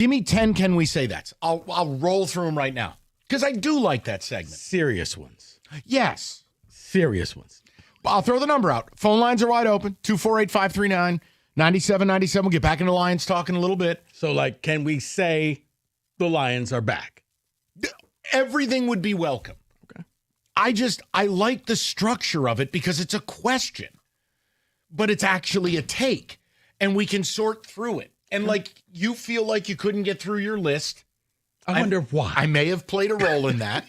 Give me 10, can we say that? I'll roll through them right now because I do like that segment. Serious ones. Yes. Serious ones. I'll throw the number out. Phone lines are wide open, 248-539-9797. We'll get back into Lions talk in a little bit. So, can we say the Lions are back? Everything would be welcome. Okay. I like the structure of it because it's a question, but it's actually a take, and we can sort through it. And you feel like you couldn't get through your list. I wonder why. I may have played a role in that.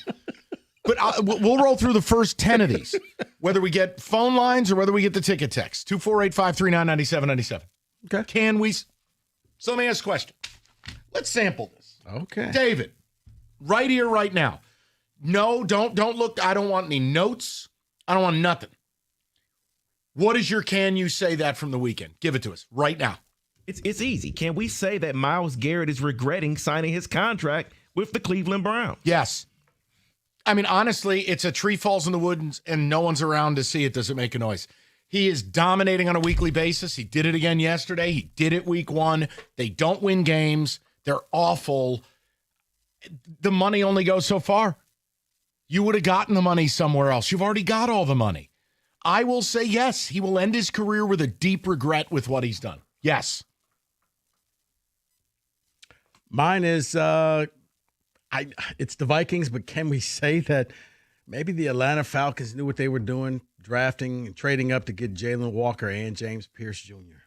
But we'll roll through the first 10 of these, whether we get phone lines or whether we get the ticket text. 248-539-9797. Okay. Can we? So let me ask a question. Let's sample this. Okay. David, right here, right now. No, don't look. I don't want any notes. I don't want nothing. What is your can you say that from the weekend? Give it to us right now. It's easy. Can we say that Myles Garrett is regretting signing his contract with the Cleveland Browns? Yes. I mean, honestly, it's a tree falls in the woods and no one's around to see it. Does it make a noise? He is dominating on a weekly basis. He did it again yesterday. He did it week 1. They don't win games. They're awful. The money only goes so far. You would have gotten the money somewhere else. You've already got all the money. I will say yes. He will end his career with a deep regret with what he's done. Yes. Mine is it's the Vikings, but can we say that maybe the Atlanta Falcons knew what they were doing, drafting and trading up to get Jalen Walker and James Pierce Jr.?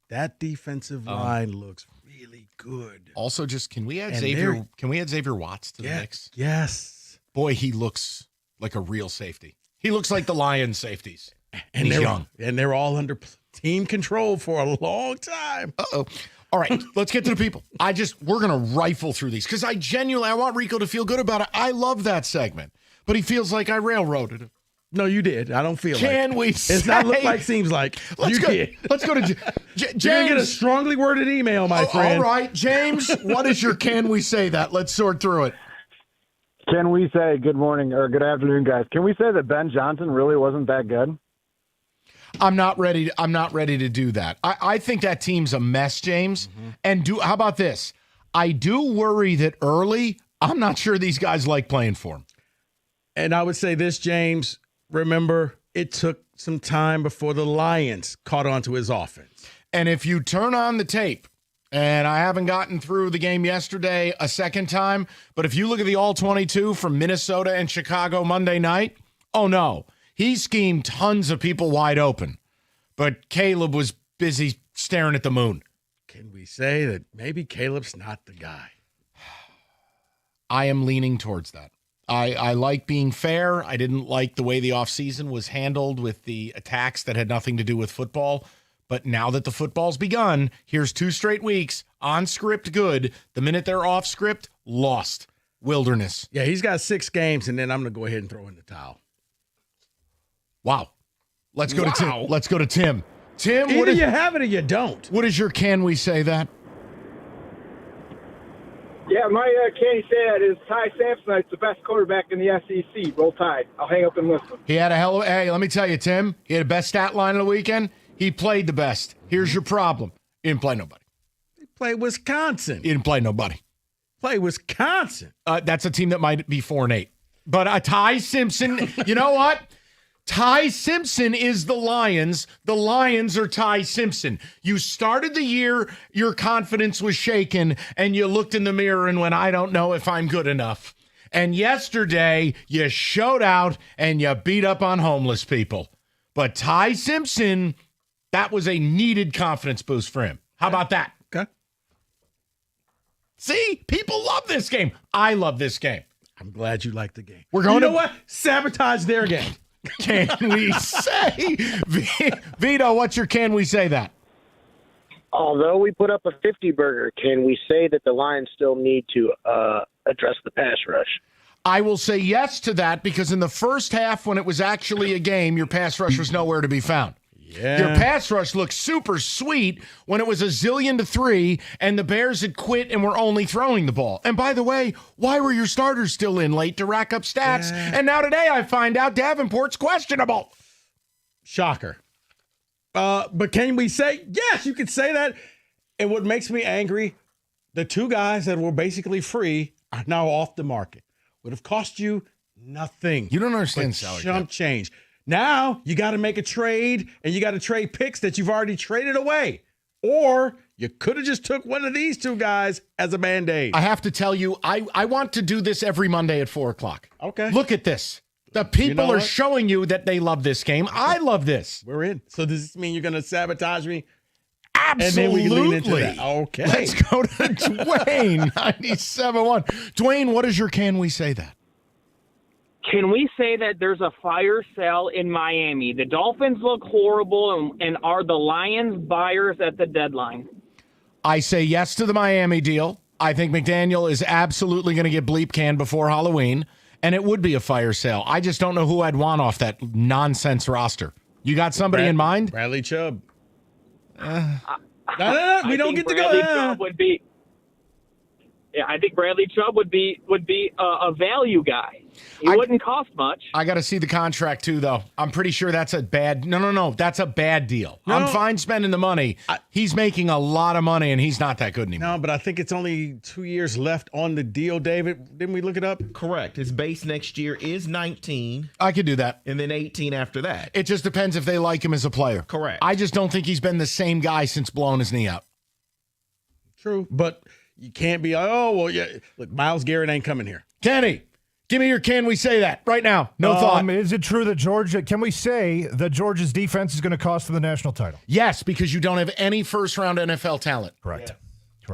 That defensive line looks really good. Also, can we add Xavier Watts to the mix? Yes. Boy, he looks like a real safety. He looks like the Lions safeties. And he's young. And they're all under team control for a long time. Uh-oh. All right, let's get to the people. We're going to rifle through these because I want Rico to feel good about it. I love that segment, but he feels like I railroaded him. No, you did. I don't feel Can we say? It's not look like, seems like. Let's go. Did. Let's go to James. You're going to get a strongly worded email, my friend. All right, James, what is your can we say that? Let's sort through it. Can we say good morning or good afternoon, guys? Can we say that Ben Johnson really wasn't that good? I'm not ready to do that. I think that team's a mess, James. Mm-hmm. And how about this? I do worry that early, I'm not sure these guys like playing for him. And I would say this, James, remember, it took some time before the Lions caught on to his offense. And if you turn on the tape, and I haven't gotten through the game yesterday a second time, but if you look at the All-22 from Minnesota and Chicago Monday night, oh no. He schemed tons of people wide open, but Caleb was busy staring at the moon. Can we say that maybe Caleb's not the guy? I am leaning towards that. I like being fair. I didn't like the way the offseason was handled with the attacks that had nothing to do with football. But now that the football's begun, here's 2 straight weeks, on script good. The minute they're off script, lost. Wilderness. Yeah, he's got 6 games, and then I'm going to go ahead and throw in the towel. Wow. Let's go to Tim. Let's go to Tim. Tim, either you have it or you don't. What is your can we say that? Yeah, my can you say that is Ty Samsonite's the best quarterback in the SEC. Roll Tide. I'll hang up and listen. He had hey, let me tell you, Tim, he had the best stat line of the weekend. He played the best. Here's your problem. He didn't play nobody. He played Wisconsin. He didn't play nobody. Play Wisconsin. That's a team that might be 4-8. But Ty Simpson, you know what? Ty Simpson is the Lions. The Lions are Ty Simpson. You started the year, your confidence was shaken, and you looked in the mirror and went, I don't know if I'm good enough. And yesterday, you showed out and you beat up on homeless people. But Ty Simpson, that was a needed confidence boost for him. How about that? Okay. See, people love this game. I love this game. I'm glad you like the game. We're going you know what? Sabotage their game. Can we say? Vito, what's your can we say that? Although we put up a 50 burger, can we say that the Lions still need to address the pass rush? I will say yes to that because in the first half, when it was actually a game, your pass rush was nowhere to be found. Yeah. Your pass rush looked super sweet when it was 1-0-3 and the Bears had quit and were only throwing the ball. And by the way, why were your starters still in late to rack up stats? Yeah. And now today I find out Davenport's questionable. Shocker. But can we say, yes, you could say that. And what makes me angry, The two guys that were basically free are now off the market. Would have cost you nothing. You don't understand but salary chump cap. change. Now you got to make a trade, and you got to trade picks that you've already traded away. Or you could have just took one of these two guys as a Band-Aid. I have to tell you, I want to do this every Monday at 4 o'clock. Okay. Look at this. The people are what? showing you that they love this game. I love this. We're in. So does this mean you're going to sabotage me? Absolutely. And then we can lean into that. Okay. Let's go to Dwayne, 97.1. Dwayne, what is your can we say that? Can we say that there's a fire sale in Miami? The Dolphins look horrible, and are the Lions buyers at the deadline? I say yes to the Miami deal. I think McDaniel is absolutely going to get bleep canned before Halloween, and it would be a fire sale. I just don't know who I'd want off that nonsense roster. You got somebody in mind? Bradley Chubb. No. We don't get to Bradley go. Chubb would be. Yeah, I think Bradley Chubb would be a value guy. He wouldn't cost much. I got to see the contract too, though. I'm pretty sure that's a bad. No. That's a bad deal. No. I'm fine spending the money. He's making a lot of money, and he's not that good anymore. No, but I think it's only 2 years left on the deal, David. Didn't we look it up? Correct. His base next year is 19, I could do that. and then 18 after that. It just depends if they like him as a player. Correct. I just don't think he's been the same guy since blowing his knee out. True. But you can't be, oh, well, yeah. Look, Myles Garrett ain't coming here. Kenny, give me your can we say that right now? No thought. Is it true that can we say that Georgia's defense is going to cost them the national title? Yes, because you don't have any first-round NFL talent. Correct.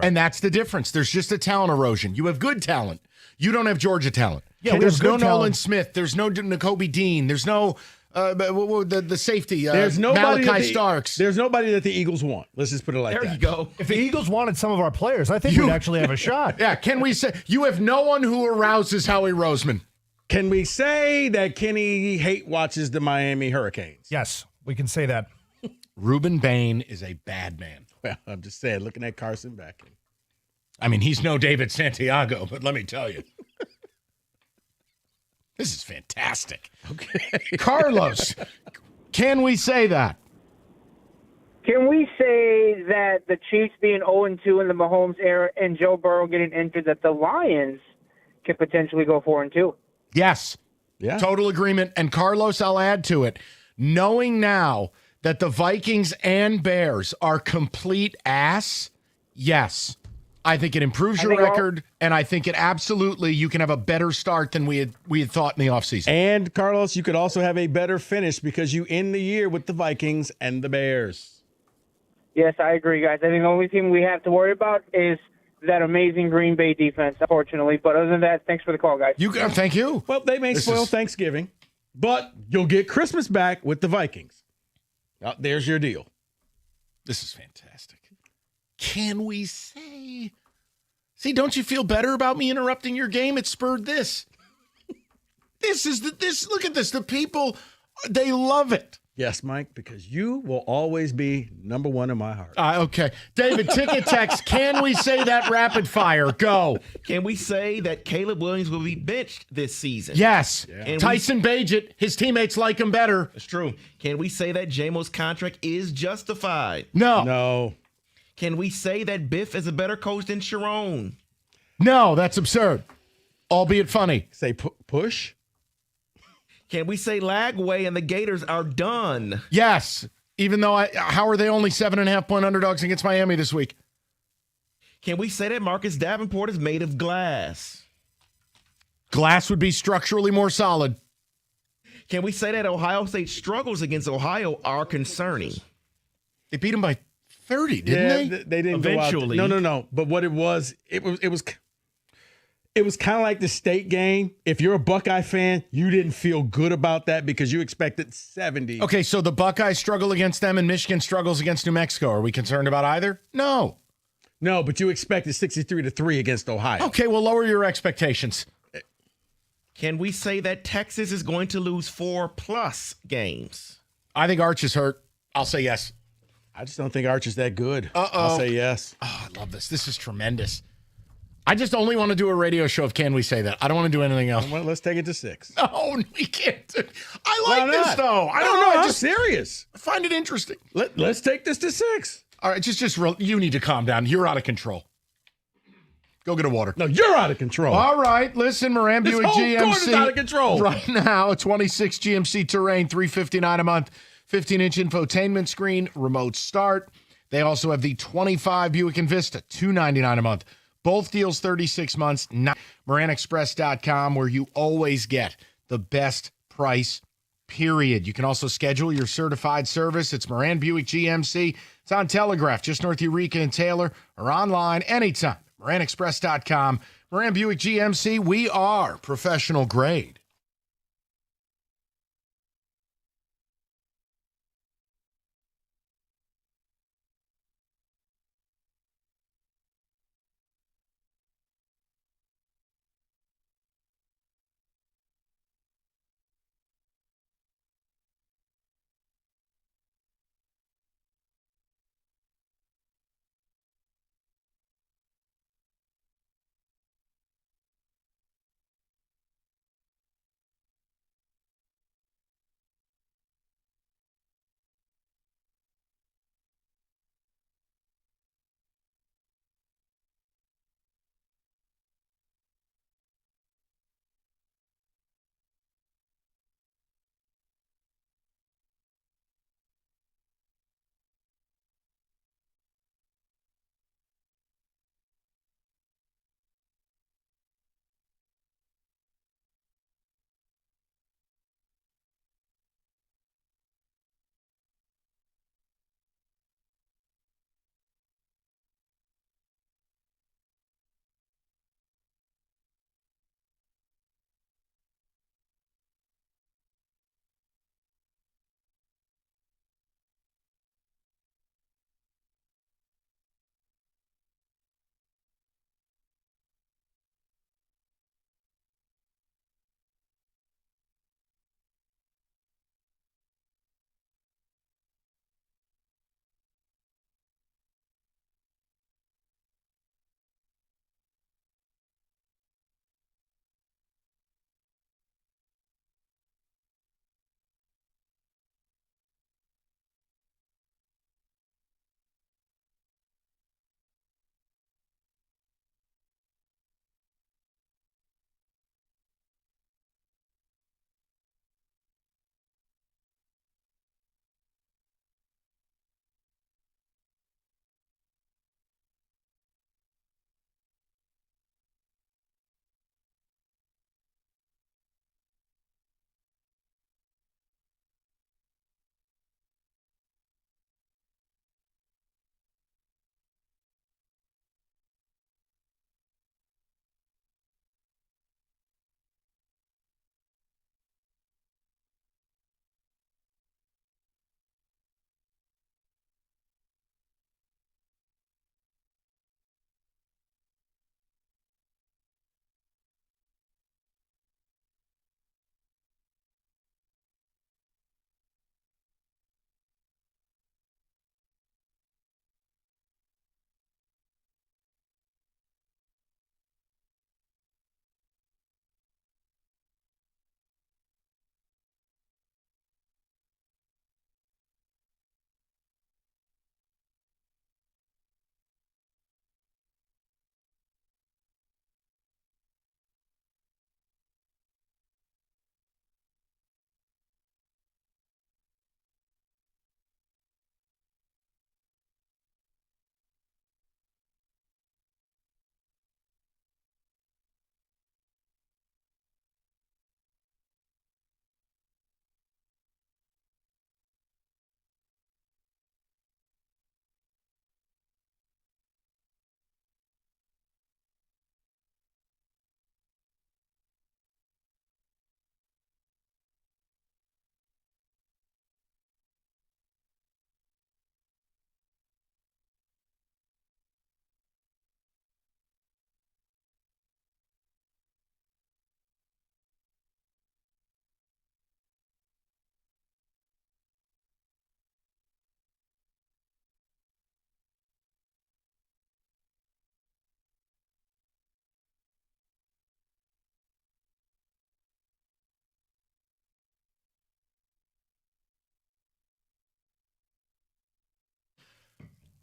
And that's the difference. There's just a talent erosion. You have good talent. You don't have Georgia talent. Yeah, we there's have no good Nolan talent. Smith. There's no N'Kobe Dean. There's no the safety. There's nobody Malachi Starks. There's nobody that the Eagles want. Let's just put it like that. There you go. If the Eagles wanted some of our players, I think we'd actually have a shot. Yeah, can we say you have no one who arouses Howie Roseman? Can we say that Kenny hate watches the Miami Hurricanes? Yes, we can say that. Reuben Bain is a bad man. Well, I'm just saying, looking at Carson Beck. I mean, he's no David Santiago, but let me tell you. This is fantastic. Okay. Carlos, can we say that? Can we say that the Chiefs being 0-2 in the Mahomes era and Joe Burrow getting injured, that the Lions could potentially go 4-2? Yes. Yeah. Total agreement. And Carlos, I'll add to it. Knowing now that the Vikings and Bears are complete ass, yes. I think it improves your record, and I think it absolutely you can have a better start than we had thought in the offseason. And, Carlos, you could also have a better finish because you end the year with the Vikings and the Bears. Yes, I agree, guys. I think the only thing we have to worry about is that amazing Green Bay defense, unfortunately. But other than that, thanks for the call, guys. Thank you. Well, they may spoil Thanksgiving, but you'll get Christmas back with the Vikings. There's your deal. This is fantastic. Can we say? See, don't you feel better about me interrupting your game? It spurred this. Look at this. The people, they love it. Yes, Mike, because you will always be number one in my heart. Okay. David, ticket text. Can we say that rapid fire? Go. Can we say that Caleb Williams will be benched this season? Yes. And Tyson Bagent, his teammates like him better. That's true. Can we say that J-Mo's contract is justified? No. Can we say that Biff is a better coach than Sharon? No, that's absurd. Albeit funny. Say push. Can we say Lagway and the Gators are done? Yes. Even though how are they only 7.5-point underdogs against Miami this week? Can we say that Marcus Davenport is made of glass? Glass would be structurally more solid. Can we say that Ohio State's struggles against Ohio are concerning? They beat them by 30, didn't they? They didn't Eventually. go out. No. But what it was kind of like the state game. If you're a Buckeye fan, you didn't feel good about that because you expected 70. Okay, so the Buckeyes struggle against them and Michigan struggles against New Mexico. Are we concerned about either? No. No, but you expected 63-3 against Ohio. Okay, well, lower your expectations. Can we say that Texas is going to lose 4+ games? I think Arch is hurt. I'll say yes. I just don't think Arch is that good. I'll say yes. Oh, I love this. This is tremendous. I just only want to do a radio show of Can We Say That. I don't want to do anything else. Well, let's take it to 6. No, we can't. I like Why this, not? though. I don't know. I'm serious. I find it interesting. Let's take this to 6. All right, just you need to calm down. You're out of control. Go get a water. No, you're out of control. All right. Listen, Moran This Buick whole GMC. court is out of control. Right now, 26 GMC Terrain, $359 a month, 15-inch infotainment screen, remote start. They also have the 25 Buick Envista, $299 a month. Both deals 36 months. MoranExpress.com, where you always get the best price, period. You can also schedule your certified service. It's Moran Buick GMC. It's on Telegraph, just north of Eureka and Taylor, or online anytime. MoranExpress.com. Moran Buick GMC, we are professional grade.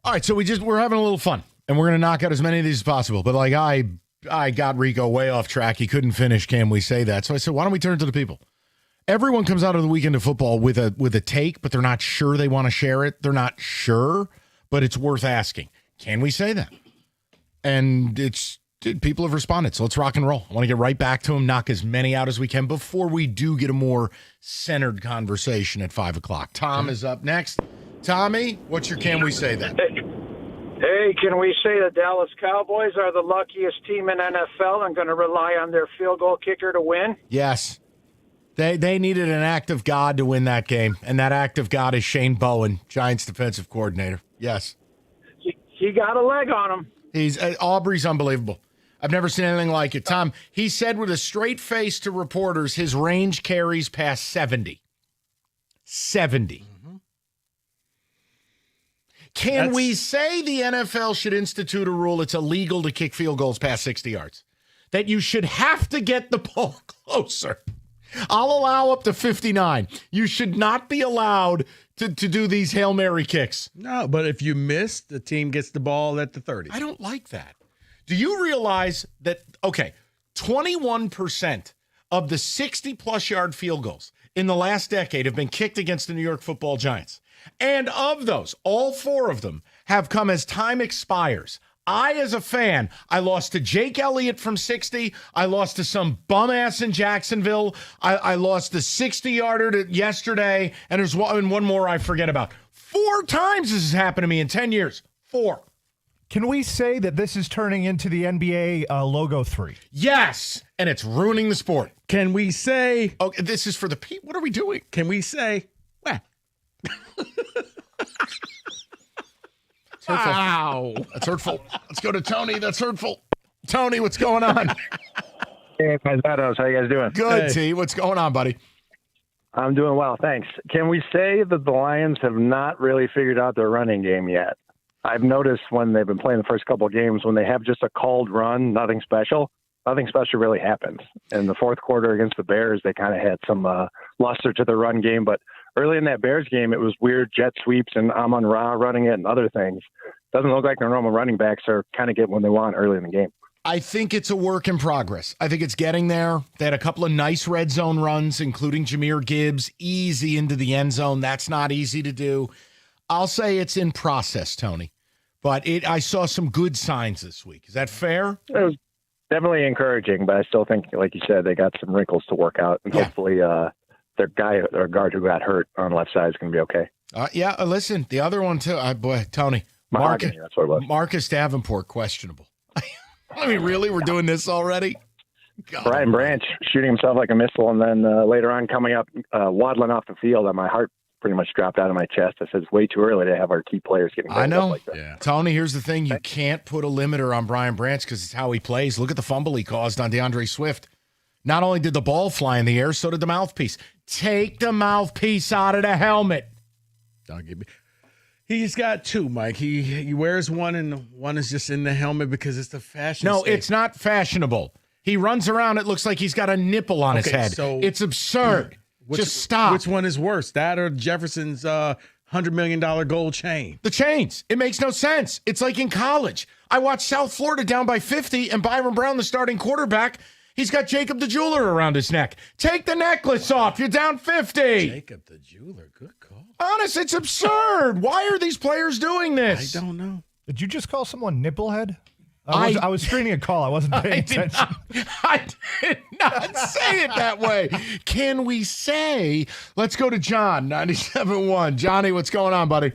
All right, so we're having a little fun. and we're going to knock out as many of these as possible. But like I got Rico way off track. He couldn't finish. Can we say that? So I said, why don't we turn to the people? Everyone comes out of the weekend of football with a take, but they're not sure they want to share it. They're not sure, but it's worth asking. Can we say that? And people have responded, so let's rock and roll. I want to get right back to them, knock as many out as we can before we do get a more centered conversation at 5 o'clock. Tom is up next. Tommy, what's your Can We Say That? Hey, can we say the Dallas Cowboys are the luckiest team in NFL and going to rely on their field goal kicker to win? Yes. They needed an act of God to win that game, and that act of God is Shane Bowen, Giants defensive coordinator. Yes. He got a leg on him. Aubrey's unbelievable. I've never seen anything like it. Tom, he said with a straight face to reporters, his range carries past 70. 70. Mm-hmm. Can we say the NFL should institute a rule it's illegal to kick field goals past 60 yards? That you should have to get the ball closer. I'll allow up to 59. You should not be allowed to do these Hail Mary kicks. No, but if you miss, the team gets the ball at the 30. I don't like that. Do you realize that, 21% of the 60-plus yard field goals in the last decade have been kicked against the New York Football Giants? And of those, all 4 of them have come as time expires. I, as a fan, I lost to Jake Elliott from 60. I lost to some bum ass in Jacksonville. I lost the 60-yarder yesterday, and there's one more I forget about. 4 times this has happened to me in 10 years. 4. Can we say that this is turning into the NBA logo 3? Yes, and it's ruining the sport. Can we say? Oh, this is for the people. What are we doing? Can we say? Well, wow, that's hurtful. Let's go to Tony. That's hurtful. Tony, what's going on? Hey, Paisanos, how you guys doing? Good, Hey. T. What's going on, buddy? I'm doing well, thanks. Can we say that the Lions have not really figured out their running game yet? I've noticed when they've been playing the first couple of games, when they have just a called run, nothing special really happens. In the fourth quarter against the Bears, they kind of had some luster to the run game, but early in that Bears game, it was weird jet sweeps and Amon-Ra running it and other things. Doesn't look like their normal running backs are kind of getting what they want early in the game. I think it's a work in progress. I think it's getting there. They had a couple of nice red zone runs, including Jahmyr Gibbs, easy into the end zone. That's not easy to do. I'll say it's in process, Tony. But I saw some good signs this week. Is that fair? It was definitely encouraging, but I still think, like you said, they got some wrinkles to work out, and hopefully their guard who got hurt on the left side is going to be okay. Listen, the other one too. Tony. Mahogany, that's what it was. Marcus Davenport, questionable. I mean, really? We're doing this already? God. Brian Branch shooting himself like a missile, and then later on coming up, waddling off the field, and my heart pretty much dropped out of my chest. I said, it's way too early to have our key players getting I know. like that. Yeah. Tony, here's the thing. You can't put a limiter on Brian Branch because it's how he plays. Look at the fumble he caused on DeAndre Swift. Not only did the ball fly in the air, so did the mouthpiece. Take the mouthpiece out of the helmet. Don't give me. He's got 2, Mike. He wears one, and one is just in the helmet because it's the fashion. No, statement. it's not fashionable. He runs around. It looks like he's got a nipple on his head. So it's absurd. Just stop. Which one is worse, that or Jefferson's $100 million gold chain? The chains. It makes no sense. It's like in college. I watched South Florida down by 50, and Byron Brown, the starting quarterback, he's got Jacob the Jeweler around his neck. Take the necklace off. You're down 50. Jacob the Jeweler. Good call. Honest, it's absurd. Why are these players doing this? I don't know. Did you just call someone nipplehead? I was screening a call. I wasn't paying attention. I did not say it that way. Can we say, let's go to John, 97.1. Johnny, what's going on, buddy?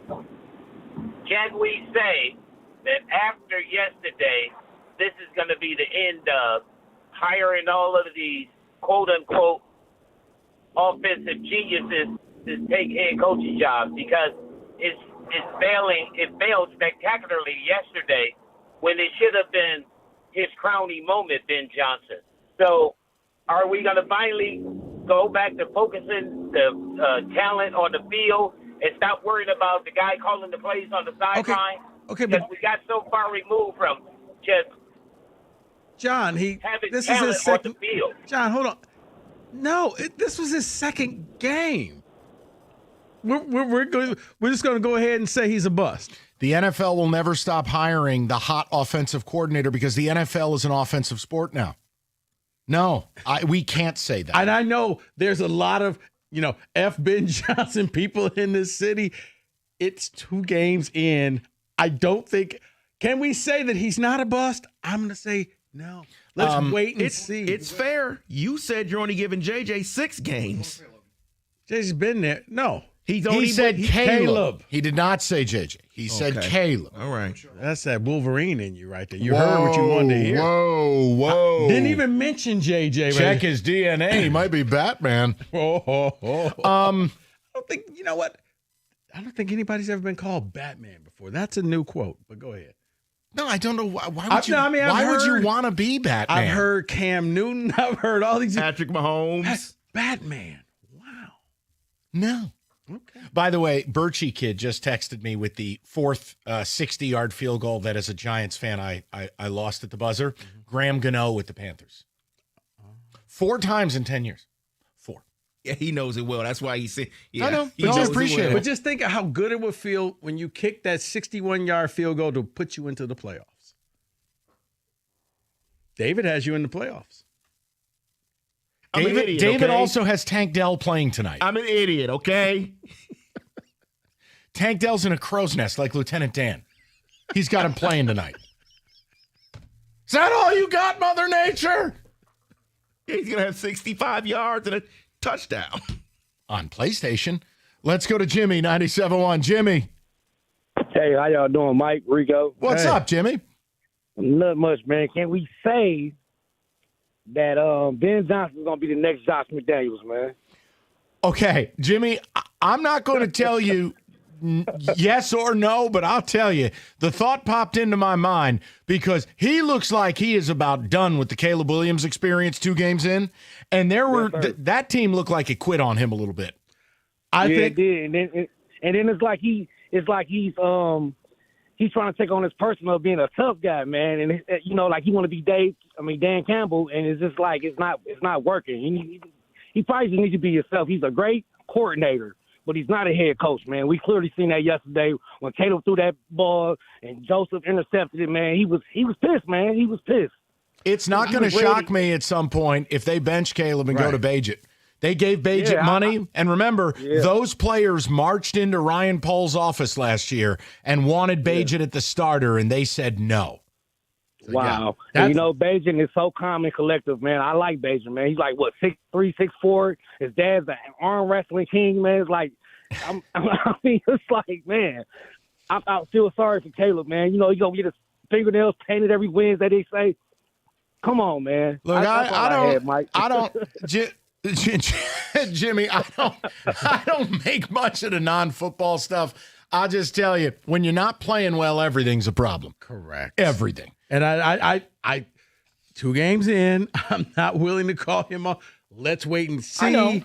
Can we say that after yesterday, this is going to be the end of hiring all of these quote-unquote offensive geniuses to take head coaching jobs? Because it's failing. It failed spectacularly yesterday when it should have been his crowning moment, Ben Johnson. So are we going to finally go back to focusing the talent on the field and stop worrying about the guy calling the plays on the sideline? Okay, because but we got so far removed from just John, having this is talent his second. on the field. John, hold on. No, this was his second game. We're just going to go ahead and say he's a bust. The NFL will never stop hiring the hot offensive coordinator because the NFL is an offensive sport now. No, we can't say that. And I know there's a lot of, F. Ben Johnson people in this city. It's 2 games in. I don't think – can we say that he's not a bust? I'm going to say no. Let's wait and see. It's fair. You said you're only giving JJ 6 games. JJ's been there. No. He said Caleb. He did not say JJ. He said Caleb. All right. That's that Wolverine in you right there. You heard what you wanted to hear. Whoa. Didn't even mention JJ. Check his DNA. He might be Batman. I don't think, you know what? I don't think anybody's ever been called Batman before. That's a new quote, but go ahead. No, I don't know. Why would you, why would you want to be Batman? I've heard Cam Newton. I've heard all these. Patrick Mahomes. Batman. Wow. No. Okay. By the way, Birchie Kid just texted me with the 4th 60-yard field goal that as a Giants fan I lost at the buzzer. Mm-hmm. Graham Gano with the Panthers. 4 times in 10 years. 4. Yeah, he knows it well. That's why he said. Yeah, I know. He knows appreciate it. But just think of how good it would feel when you kick that 61-yard field goal to put you into the playoffs. David has you in the playoffs. David also has Tank Dell playing tonight. I'm an idiot, okay? Tank Dell's in a crow's nest like Lieutenant Dan. He's got him playing tonight. Is that all you got, Mother Nature? He's going to have 65 yards and a touchdown. On PlayStation. Let's go to Jimmy, 97.1. Jimmy. Hey, how y'all doing, Mike, Rico? What's up, Jimmy? Not much, man. Can we say that Ben Johnson's going to be the next Josh McDaniels, man? Okay, Jimmy, I'm not going to tell you yes or no, but I'll tell you, the thought popped into my mind because he looks like he is about done with the Caleb Williams experience 2 games in, and that team looked like it quit on him a little bit. I think it did. And then it's like he's trying to take on his persona of being a tough guy, man, and like he want to be Dan Campbell, and it's just like it's not working. He probably just needs to be himself. He's a great coordinator, but he's not a head coach, man. We clearly seen that yesterday when Caleb threw that ball and Joseph intercepted it, man. He was pissed, man. He was pissed. It's not going to shock me at some point if they bench Caleb and go to Bagent. They gave Bagent money, and remember, those players marched into Ryan Pohl's office last year and wanted Bagent at the starter, and they said no. So, wow. And, Bagent is so calm and collective, man. I like Bagent, man. He's like, 6'3", 6'4". His dad's an arm wrestling king, man. It's like, it's like, man, I feel sorry for Caleb, man. You're going to get his fingernails painted every Wednesday, they say. Come on, man. Look, I don't Jimmy, I don't make much of the non-football stuff. I'll just tell you, when you're not playing well, everything's a problem. Correct. Everything. And I 2 games in, I'm not willing to call him off. Let's wait and see. I know.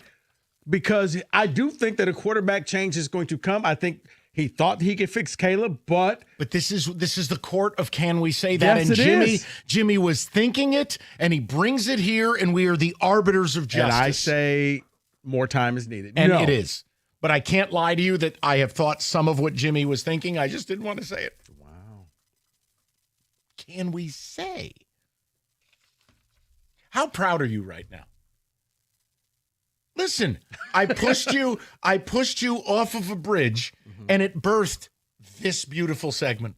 Because I do think that a quarterback change is going to come. I think he thought he could fix Caleb, but this is the court of can we say that? Yes, and Jimmy was thinking it, and he brings it here, and we are the arbiters of justice. And I say more time is needed. And it is. But I can't lie to you that I have thought some of what Jimmy was thinking. I just didn't want to say it. Wow. Can we say? How proud are you right now? Listen, I pushed you off of a bridge, and it birthed this beautiful segment.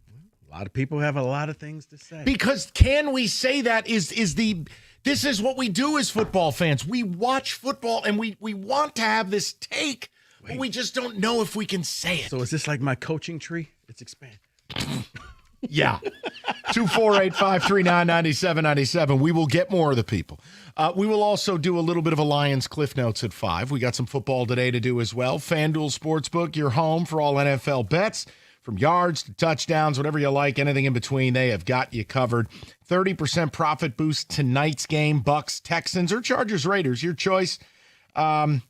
A lot of people have a lot of things to say. Because can we say that this is what we do as football fans. We watch football, and we want to have this take, but we just don't know if we can say it. So is this like my coaching tree? It's expanded. Yeah. 248-539-9797. We will get more of the people. We will also do a little bit of a Lions Cliff Notes at 5. We got some football today to do as well. FanDuel Sportsbook, your home for all NFL bets. From yards to touchdowns, whatever you like, anything in between, they have got you covered. 30% profit boost tonight's game, Bucks, Texans, or Chargers, Raiders, your choice. I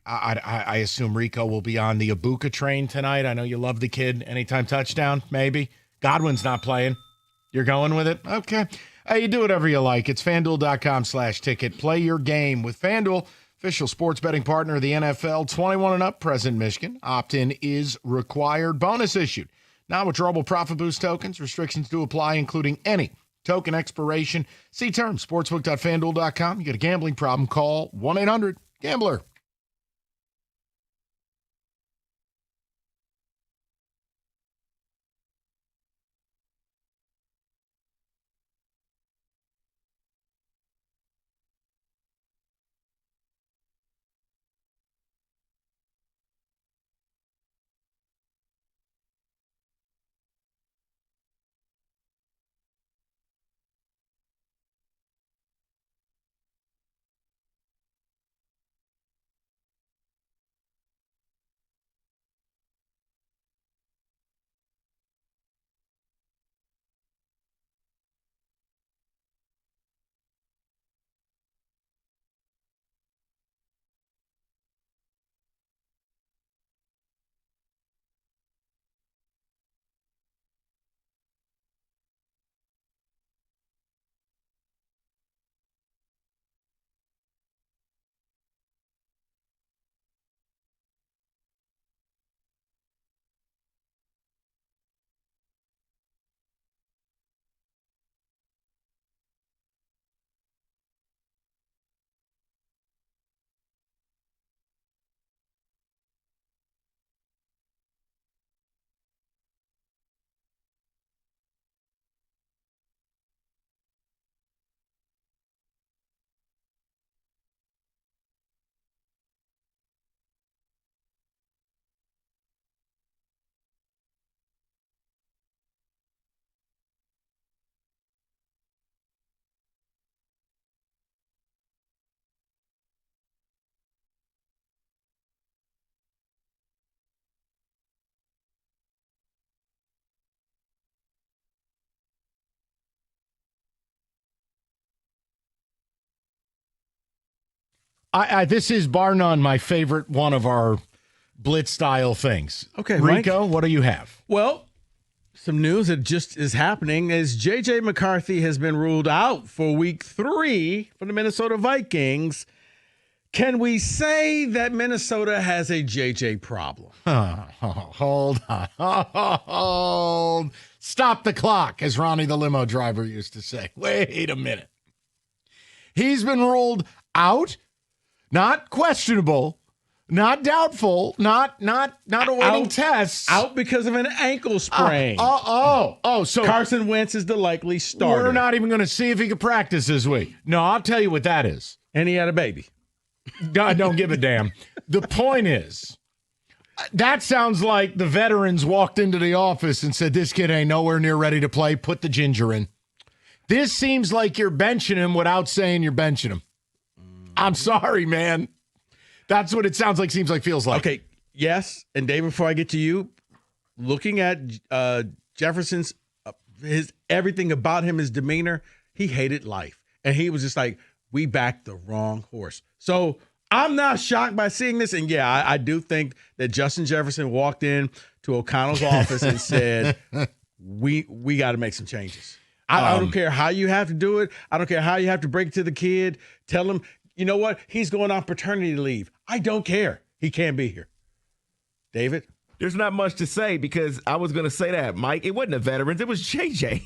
assume Rico will be on the Ibuka train tonight. I know you love the kid. Anytime touchdown, maybe. Godwin's not playing. You're going with it? Okay. You do whatever you like. It's FanDuel.com/ticket. Play your game with FanDuel, official sports betting partner of the NFL. 21 and up, present Michigan. Opt-in is required. Bonus issued. Non-withdrawable profit boost tokens. Restrictions do apply, including any token expiration. See terms. Sportsbook.fanduel.com. You get a gambling problem, call 1-800-GAMBLER. This is bar none my favorite one of our blitz style things. Okay, Rico, Mike. what do you have? Well, some news that just is happening is J.J. McCarthy has been ruled out for week 3 for the Minnesota Vikings. Can we say that Minnesota has a J.J. problem? Hold on. Hold. Stop the clock, as Ronnie the limo driver used to say. Wait a minute. He's been ruled out, not questionable, not doubtful, not awaiting tests. Out because of an ankle sprain. So Carson Wentz is the likely starter. We're not even going to see if he can practice this week. No, I'll tell you what that is. And he had a baby. God, don't give a damn. The point is, that sounds like the veterans walked into the office and said, this kid ain't nowhere near ready to play. Put the ginger in. This seems like you're benching him without saying you're benching him. I'm sorry, man. That's what it sounds like, seems like, feels like. Okay, yes. And Dave, before I get to you, looking at Jefferson's, his everything about him, his demeanor, he hated life. And he was just like, we backed the wrong horse. So I'm not shocked by seeing this. And yeah, I do think that Justin Jefferson walked in to O'Connell's office and said, we got to make some changes. I don't care how you have to do it. I don't care how you have to break it to the kid. Tell him, you know what? He's going on paternity leave. I don't care. He can't be here. David? There's not much to say because I was going to say that, Mike. It wasn't the veterans. It was JJ.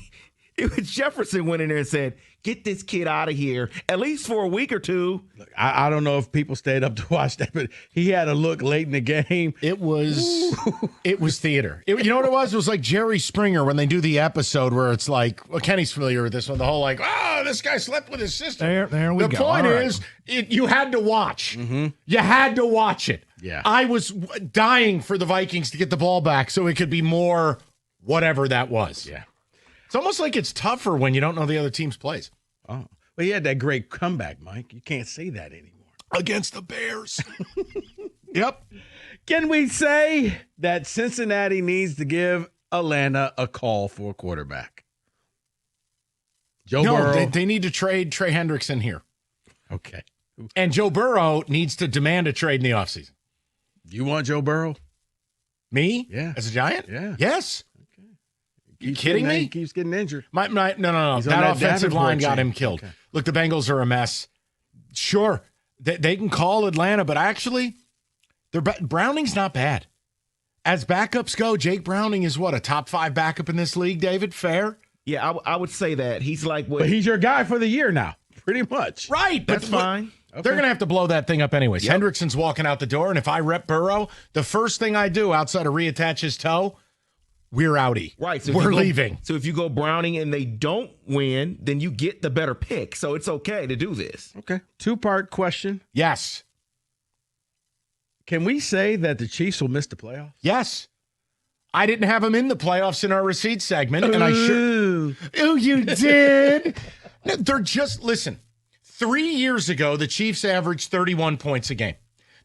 It was Jefferson went in there and said, get this kid out of here, at least for a week or two. Look, I don't know if people stayed up to watch that, but he had a look late in the game. It was theater. You know what it was? It was like Jerry Springer when they do the episode where it's like, well, Kenny's familiar with this one, the whole like, this guy slept with his sister. There we go. The point is, you had to watch. Mm-hmm. You had to watch it. Yeah. I was dying for the Vikings to get the ball back so it could be more whatever that was. Yeah. It's almost like it's tougher when you don't know the other team's plays. Oh, well, he had that great comeback, Mike. You can't say that anymore. Against the Bears. Yep. Can we say that Cincinnati needs to give Atlanta a call for a quarterback? Joe Burrow. They need to trade Trey Hendrickson here. Okay. And Joe Burrow needs to demand a trade in the offseason. You want Joe Burrow? Me? Yeah. As a Giant? Yeah. Yes. You kidding me? He keeps getting injured. No. He's That on offensive line got him killed. Okay. Look, the Bengals are a mess. Sure, they can call Atlanta, but actually, Browning's not bad. As backups go, Jake Browning is what, a top 5 backup in this league, David? Fair? Yeah, I would say that. He's like what? But he's your guy for the year now, pretty much. Right. That's fine. They're going to have to blow that thing up anyways. Yep. Hendrickson's walking out the door, and if I rep Burrow, the first thing I do outside of reattach his toe, we're outie. Right. So we're leaving. So if you go Browning and they don't win, then you get the better pick. So it's okay to do this. Okay. 2-part question. Yes. Can we say that the Chiefs will miss the playoffs? Yes. I didn't have them in the playoffs in our receipt segment, and I sure. Oh, you did? No, they're just, listen, 3 years ago, the Chiefs averaged 31 points a game.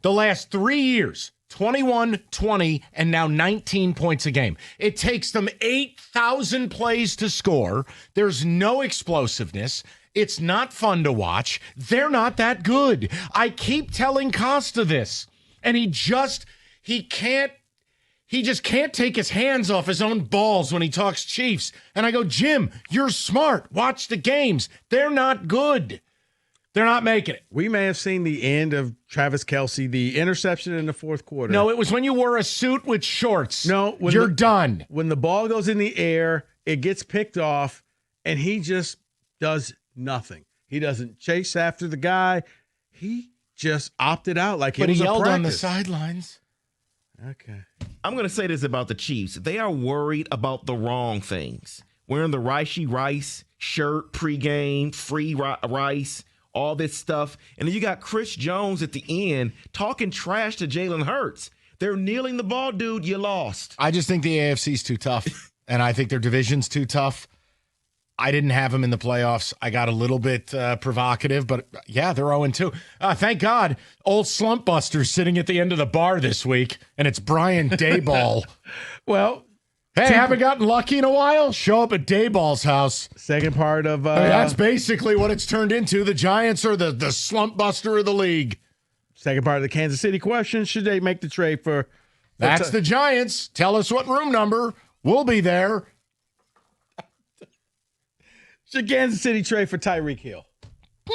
The last 3 years, 21, 20, and now 19 points a game. It takes them 8,000 plays to score. There's no explosiveness. It's not fun to watch. They're not that good. I keep telling Costa this, and he just can't take his hands off his own balls when he talks Chiefs. And I go, Jim, you're smart. Watch the games. They're not good. They're not making it. We may have seen the end of Travis Kelce, the interception in the fourth quarter. No, it was when you wore a suit with shorts. No, you're done. When the ball goes in the air, it gets picked off, and he just does nothing. He doesn't chase after the guy. He just opted out like but it was he a yelled practice. on the sidelines. Okay. I'm going to say this about the Chiefs. They are worried about the wrong things. Wearing the Ricey Rice shirt pregame, free rice, all this stuff. And then you got Chris Jones at the end talking trash to Jalen Hurts. They're kneeling the ball, dude. You lost. I just think the AFC's too tough, and I think their division's too tough. I didn't have them in the playoffs. I got a little bit provocative, but yeah, they're 0-2. Thank God, old slump buster's sitting at the end of the bar this week, and it's Brian Dayball. Well, hey, haven't gotten lucky in a while? Show up at Dayball's house. Second part of that's basically what it's turned into. The Giants are the slump buster of the league. Second part of the Kansas City question: should they make the trade for? That's the Giants. Tell us what room number. We'll be there. Should Kansas City trade for Tyreek Hill?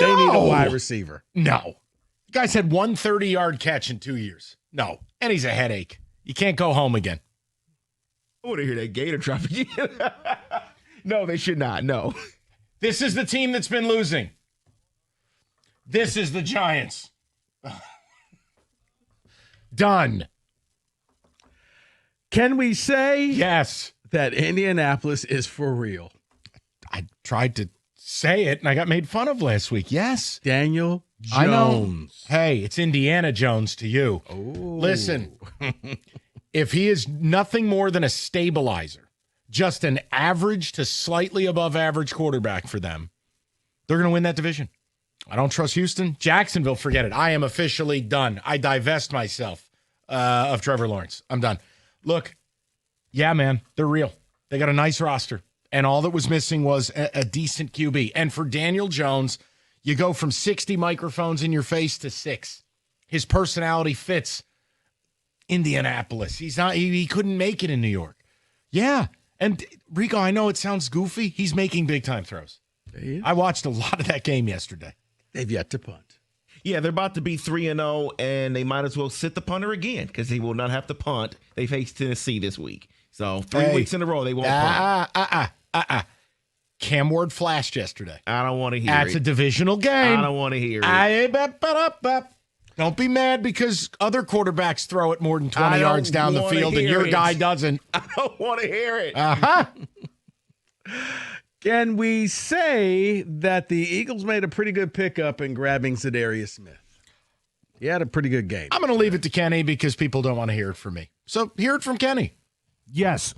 No. They need a wide receiver. No. The guy's had 130-yard catch in 2 years. No. And he's a headache. You can't go home again. I want to hear that Gator drop again. No, they should not. No. This is the team that's been losing. This is the Giants. Done. Can we say yes that Indianapolis is for real? I tried to say it, and I got made fun of last week. Yes. Daniel Jones. I know. Hey, it's Indiana Jones to you. Oh. Listen, if he is nothing more than a stabilizer, just an average to slightly above average quarterback for them, they're going to win that division. I don't trust Houston. Jacksonville, forget it. I am officially done. I divest myself of Trevor Lawrence. I'm done. Look, yeah, man, they're real. They got a nice roster. And all that was missing was a decent QB. And for Daniel Jones, you go from 60 microphones in your face to 6. His personality fits Indianapolis. He couldn't make it in New York. Yeah. And Rico, I know it sounds goofy. He's making big time throws. I watched a lot of that game yesterday. They've yet to punt. Yeah, they're about to be 3-0, and they might as well sit the punter again because he will not have to punt. They face Tennessee this week. So 3 weeks in a row, they won't punt. Cam Ward flashed yesterday. I don't want to hear it. That's a divisional game. I don't want to hear it. Don't be mad because other quarterbacks throw it more than 20 yards down the field and your guy doesn't. I don't want to hear it. Can we say that the Eagles made a pretty good pickup in grabbing Zadarius Smith? He had a pretty good game. I'm going to leave it to Kenny because people don't want to hear it from me. So hear it from Kenny. Yes.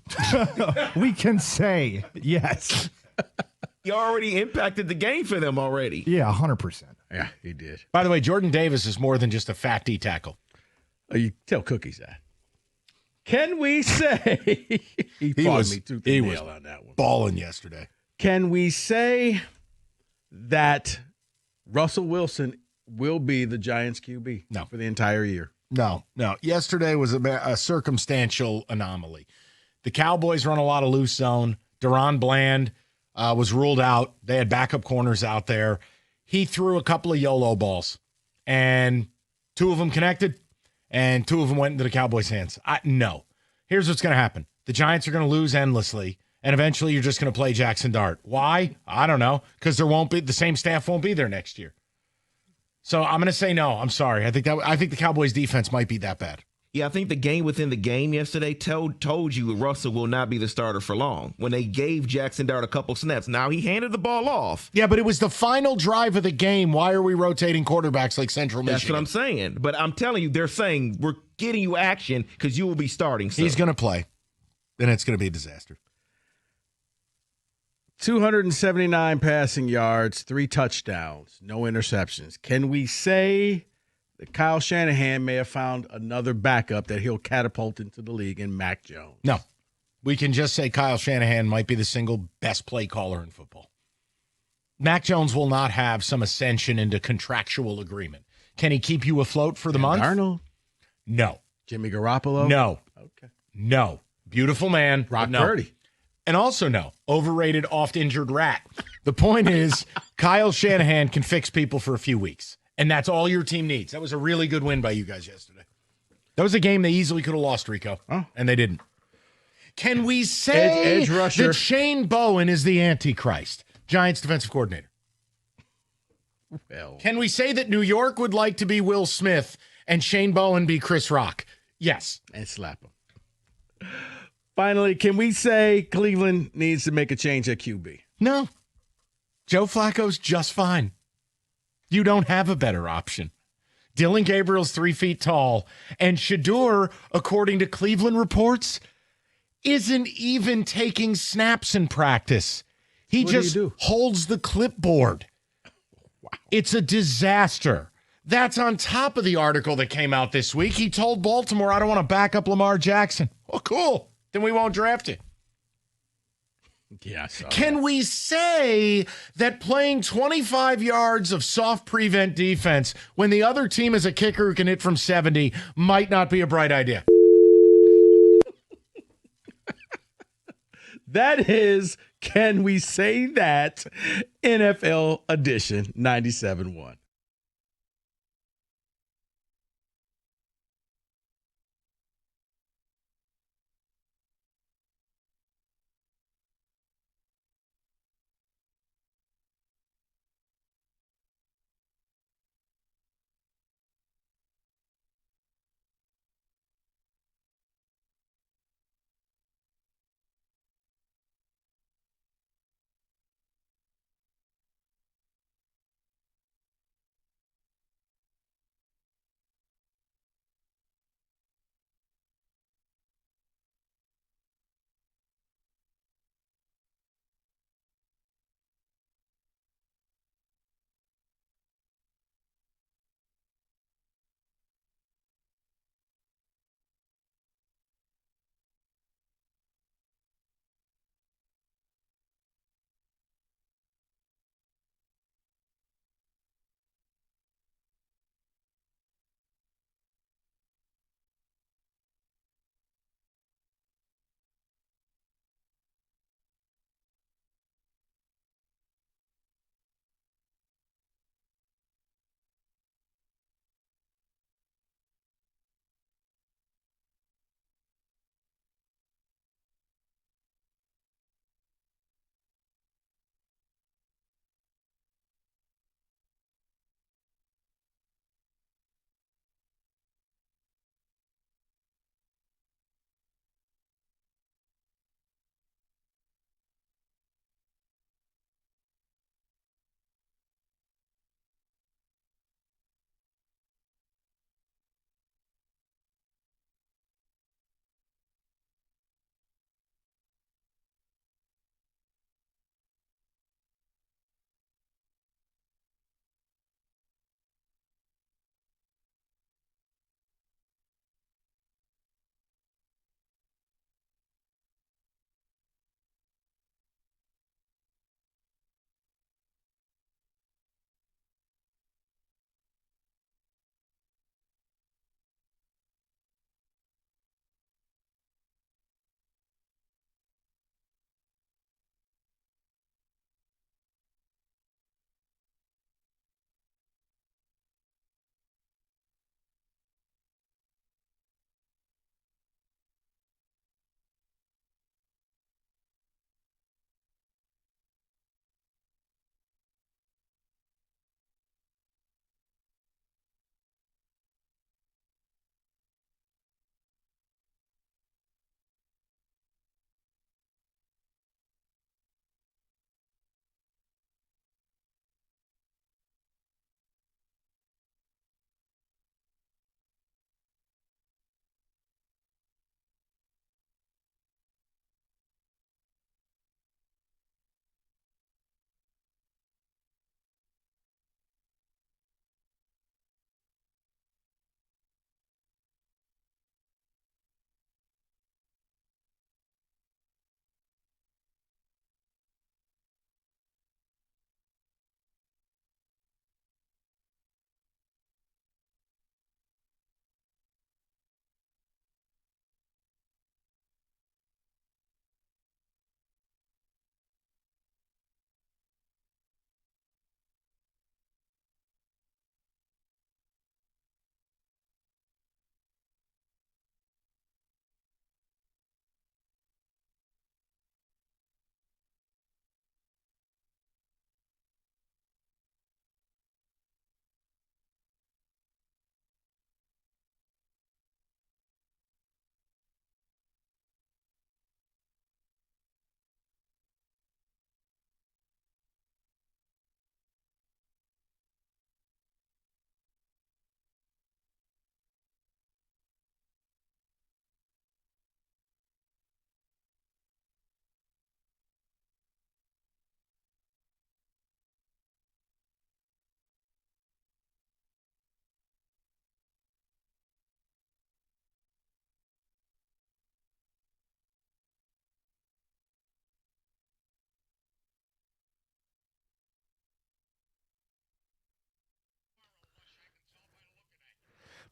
We can say yes. He already impacted the game for them already. Yeah, 100%. Yeah, he did. By the way, Jordan Davis is more than just a fat D tackle. Oh, you tell Cookies that. Can we say he was on that one. Balling yesterday. Can we say that Russell Wilson will be the Giants QB for the entire year? No. Yesterday was a circumstantial anomaly. The Cowboys run a lot of loose zone. Deron Bland was ruled out. They had backup corners out there. He threw a couple of YOLO balls, and 2 of them connected, and 2 of them went into the Cowboys' hands. No. here's what's going to happen. The Giants are going to lose endlessly, and eventually you're just going to play Jackson Dart. Why? I don't know, because the same staff won't be there next year. So I'm going to say no. I'm sorry. I think the Cowboys defense might be that bad. Yeah, I think the game within the game yesterday told you Russell will not be the starter for long when they gave Jackson Dart a couple snaps. Now he handed the ball off. Yeah, but it was the final drive of the game. Why are we rotating quarterbacks like Central Michigan? That's what I'm saying. But I'm telling you, they're saying we're getting you action because you will be starting. So. He's going to play, and it's going to be a disaster. 279 passing yards, 3 touchdowns, no interceptions. Can we say that Kyle Shanahan may have found another backup that he'll catapult into the league in Mac Jones? No. We can just say Kyle Shanahan might be the single best play caller in football. Mac Jones will not have some ascension into contractual agreement. Can he keep you afloat for the month? Darnold? No. Jimmy Garoppolo? No. Okay. No. Beautiful man. Brock no. Purdy? And also no. Overrated, oft-injured rat. The point is, Kyle Shanahan can fix people for a few weeks. And that's all your team needs. That was a really good win by you guys yesterday. That was a game they easily could have lost, Rico. Oh. And they didn't. Can we say Edge rusher. that Shane Bowen is the Antichrist, Giants defensive coordinator? Well. Can we say that New York would like to be Will Smith and Shane Bowen be Chris Rock? Yes. And slap him. Finally, can we say Cleveland needs to make a change at QB? No. Joe Flacco's just fine. You don't have a better option. Dylan Gabriel's 3 feet tall, and Shador, according to Cleveland reports, isn't even taking snaps in practice. He What just do you do? holds the clipboard. Wow. It's a disaster. That's on top of the article that came out this week. He told Baltimore, I don't want to back up Lamar Jackson. Well, cool. Then we won't draft it. Yeah. Can we say that playing 25 yards of soft prevent defense when the other team is a kicker who can hit from 70 might not be a bright idea? That is, can we say that, NFL edition 97.1.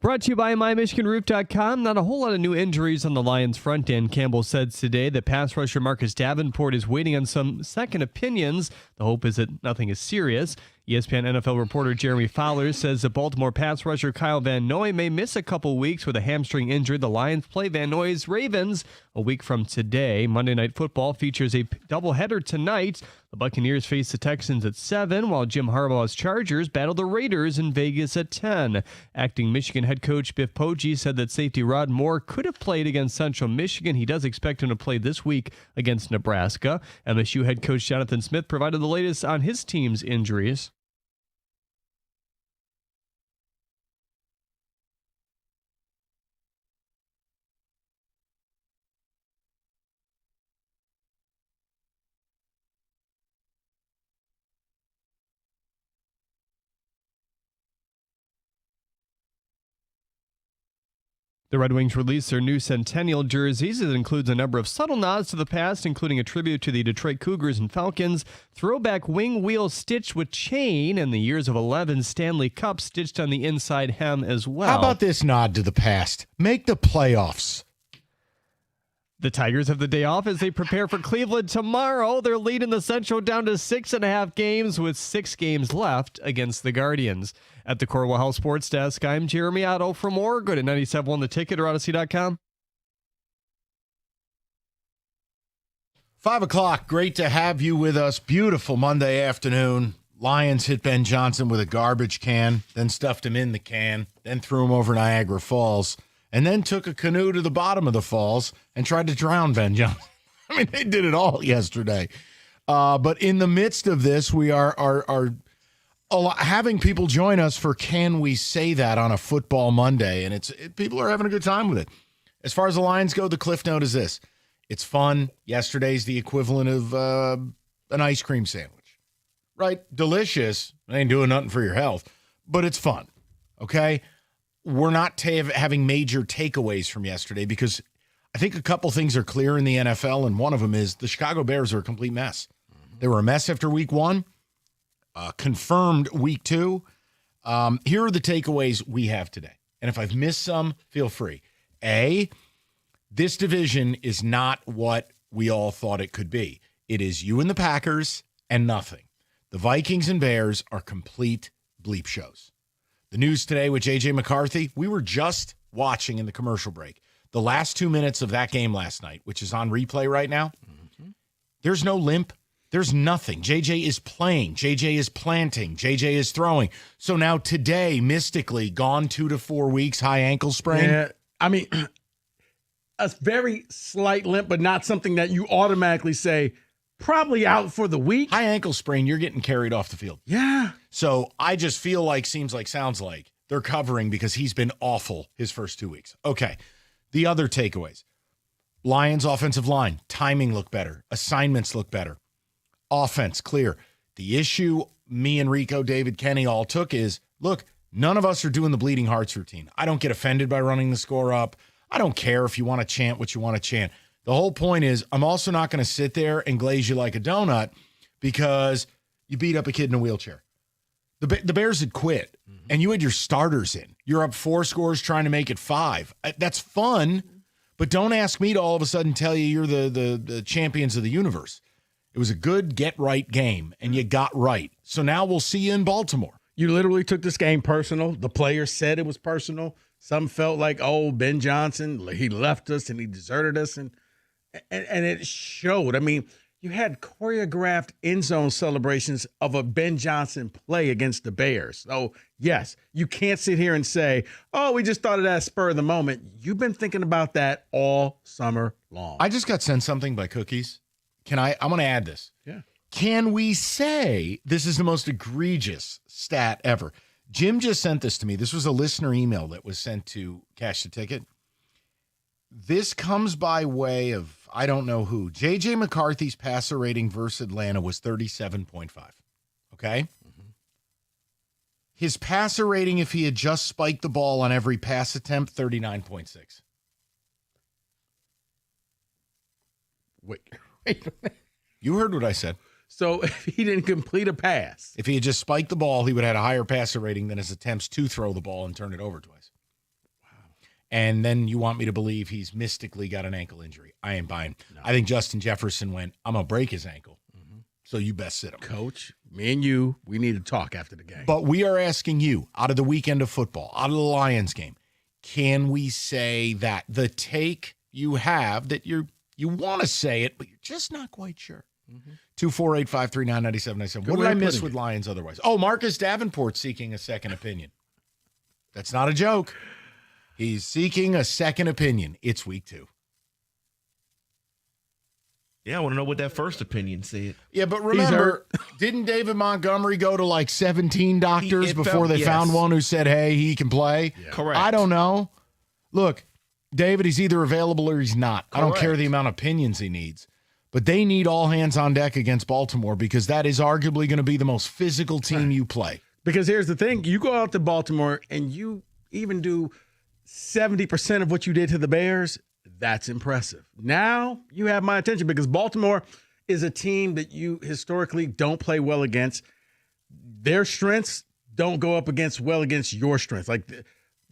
Brought to you by MyMichiganRoof.com. Not a whole lot of new injuries on the Lions front end. Campbell said today that pass rusher Marcus Davenport is waiting on some second opinions. The hope is that nothing is serious. ESPN NFL reporter Jeremy Fowler says that Baltimore pass rusher Kyle Van Noy may miss a couple weeks with a hamstring injury. The Lions play Van Noy's Ravens a week from today. Monday Night Football features a doubleheader tonight. The Buccaneers face the Texans at 7, while Jim Harbaugh's Chargers battle the Raiders in Vegas at 10. Acting Michigan head coach Biff Poggi said that safety Rod Moore could have played against Central Michigan. He does expect him to play this week against Nebraska. MSU head coach Jonathan Smith provided the latest on his team's injuries. The Red Wings released their new Centennial jerseys. It includes a number of subtle nods to the past, including a tribute to the Detroit Cougars and Falcons, throwback wing wheel stitched with chain, and the years of 11 Stanley Cups stitched on the inside hem as well. How about this nod to the past? Make the playoffs. The Tigers have the day off as they prepare for Cleveland tomorrow. They're leading the Central down to 6.5 games with 6 games left against the Guardians. At the Corwell Health Sports Desk, I'm Jeremy Otto for more. Go to 97.1 The Ticket or Odyssey.com. 5 o'clock. Great to have you with us. Beautiful Monday afternoon. Lions hit Ben Johnson with a garbage can, then stuffed him in the can, then threw him over Niagara Falls, and then took a canoe to the bottom of the falls and tried to drown Ben Johnson. I mean, they did it all yesterday. But in the midst of this, we are having people join us for Can We Say That on a Football Monday, and people are having a good time with it. As far as the Lions go, the cliff note is this. It's fun. Yesterday's the equivalent of an ice cream sandwich, right? Delicious. It ain't doing nothing for your health, but it's fun, okay? We're not having major takeaways from yesterday because I think a couple things are clear in the NFL, and one of them is the Chicago Bears are a complete mess. They were a mess after week 1, confirmed week 2. Here are the takeaways we have today. And if I've missed some, feel free. A, this division is not what we all thought it could be. It is you and the Packers and nothing. The Vikings and Bears are complete bleep shows. The news today with J.J. McCarthy, we were just watching in the commercial break the last 2 minutes of that game last night, which is on replay right now. Mm-hmm. There's no limp. There's nothing. J.J. is playing. J.J. is planting. J.J. is throwing. So now today, mystically, gone 2 to 4 weeks, high ankle sprain. Yeah, I mean, a very slight limp, but not something that you automatically say, probably out for the week. High ankle sprain, you're getting carried off the field. Yeah. So I just feel like, seems like, sounds like they're covering because he's been awful his first 2 weeks. Okay. The other takeaways. Lions offensive line, timing look better. Assignments look better. Offense, clear. The issue me and Rico, David, Kenny all took is, look, none of us are doing the bleeding hearts routine. I don't get offended by running the score up. I don't care if you want to chant what you want to chant. The whole point is I'm also not going to sit there and glaze you like a donut because you beat up a kid in a wheelchair. The Bears had quit, and you had your starters in. You're up 4 scores trying to make it 5. That's fun, but don't ask me to all of a sudden tell you you're the champions of the universe. It was a good get-right game, and you got right. So now we'll see you in Baltimore. You literally took this game personal. The players said it was personal. Some felt like, oh, Ben Johnson, he left us and he deserted us, and it showed. I mean, you had choreographed end zone celebrations of a Ben Johnson play against the Bears. So, yes, you can't sit here and say, oh, we just thought of that spur of the moment. You've been thinking about that all summer long. I just got sent something by Cookies. I'm going to add this. Yeah. Can we say this is the most egregious stat ever? Jim just sent this to me. This was a listener email that was sent to Cash the Ticket. This comes by way of, I don't know who. J.J. McCarthy's passer rating versus Atlanta was 37.5. Okay? Mm-hmm. His passer rating, if he had just spiked the ball on every pass attempt, 39.6. Wait. You heard what I said. So if he didn't complete a pass. If he had just spiked the ball, he would have had a higher passer rating than his attempts to throw the ball and turn it over twice. And then you want me to believe he's mystically got an ankle injury. I ain't buying. No. I think Justin Jefferson went, I'm going to break his ankle. So you best sit him. Coach, me and you, we need to talk after the game. But we are asking you, out of the weekend of football, out of the Lions game, can we say that the take you have, that you want to say it, but you're just not quite sure? 248-539-9797. What did I miss with Lions otherwise? Oh, Marcus Davenport seeking a second opinion. That's not a joke. He's seeking a second opinion. It's week 2. Yeah, I want to know what that first opinion said. Yeah, but remember, didn't David Montgomery go to like 17 doctors before they found one who said, hey, he can play? Yeah. Correct. I don't know. Look, David, he's either available or he's not. Correct. I don't care the amount of opinions he needs. But they need all hands on deck against Baltimore because that is arguably going to be the most physical team you play. Because here's the thing. You go out to Baltimore and you even do 70% of what you did to the Bears. That's impressive. Now you have my attention because Baltimore is a team that you historically don't play well against. Their strengths don't go up against your strengths. Like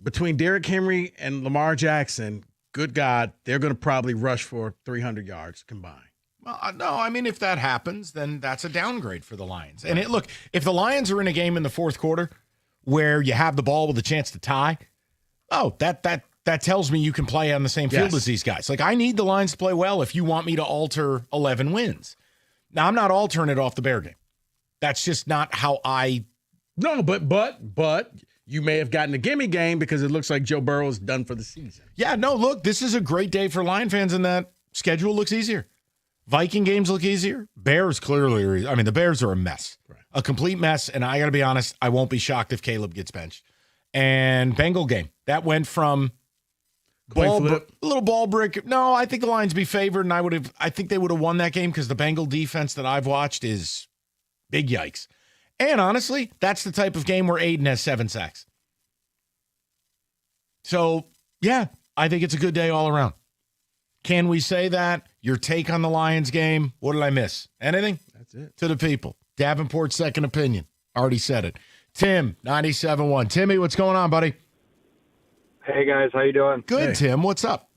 between Derrick Henry and Lamar Jackson, good God, they're going to probably rush for 300 yards combined. Well, no, I mean, if that happens, then that's a downgrade for the Lions. And look, if the Lions are in a game in the fourth quarter where you have the ball with a chance to tie, that tells me you can play on the same field as these guys. Like, I need the Lions to play well if you want me to alter 11 wins. Now, I'm not altering it off the Bear game. That's just not how I. No, but you may have gotten a gimme game because it looks like Joe Burrow is done for the season. Yeah, no, look, this is a great day for Lion fans, and that schedule looks easier. Viking games look easier. Bears clearly, I mean, the Bears are a mess, a complete mess. And I got to be honest, I won't be shocked if Caleb gets benched. And Bengal game, that went from a little ball brick. No, I think the Lions be favored, and I think they would have won that game because the Bengal defense that I've watched is big yikes. And honestly, that's the type of game where Aiden has 7 sacks. So, yeah, I think it's a good day all around. Can we say that? Your take on the Lions game? What did I miss? Anything? That's it. To the people. Davenport's second opinion. Already said it. Tim, 97.1. Timmy, what's going on, buddy? Hey, guys. How you doing? Good, hey. Tim. What's up?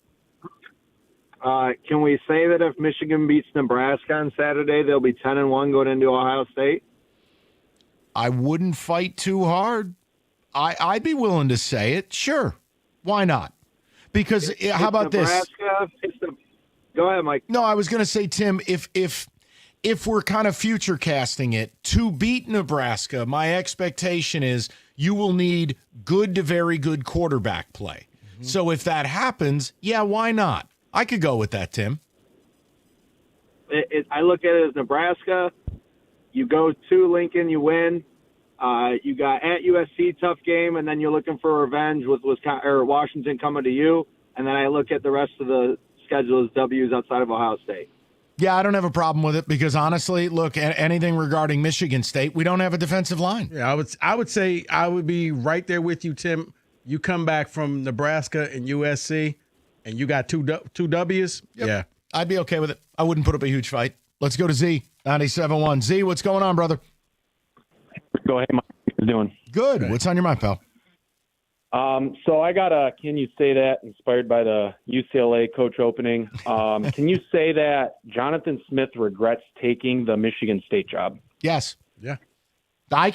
Can we say that if Michigan beats Nebraska on Saturday, they'll be 10-1 going into Ohio State? I wouldn't fight too hard. I'd be willing to say it. Sure. Why not? Because how about Nebraska, this? Go ahead, Mike. No, I was going to say, Tim, if we're kind of future casting it, to beat Nebraska, my expectation is you will need good to very good quarterback play. Mm-hmm. So if that happens, yeah, why not? I could go with that, Tim. I look at it as Nebraska. You go to Lincoln, you win. You got at USC, tough game, and then you're looking for revenge with Washington coming to you. And then I look at the rest of the schedule as W's outside of Ohio State. Yeah, I don't have a problem with it because honestly, look, anything regarding Michigan State, we don't have a defensive line. Yeah, I would say I would be right there with you, Tim. You come back from Nebraska and USC, and you got two W's. Yep. Yeah, I'd be okay with it. I wouldn't put up a huge fight. Let's go to Z, 97.1. Z, what's going on, brother? Go ahead, Mike. How you doing? Good. Okay. What's on your mind, pal? So I got a can you say that inspired by the UCLA coach opening. Can you say that Jonathan Smith regrets taking the Michigan State job? Yes. Yeah. I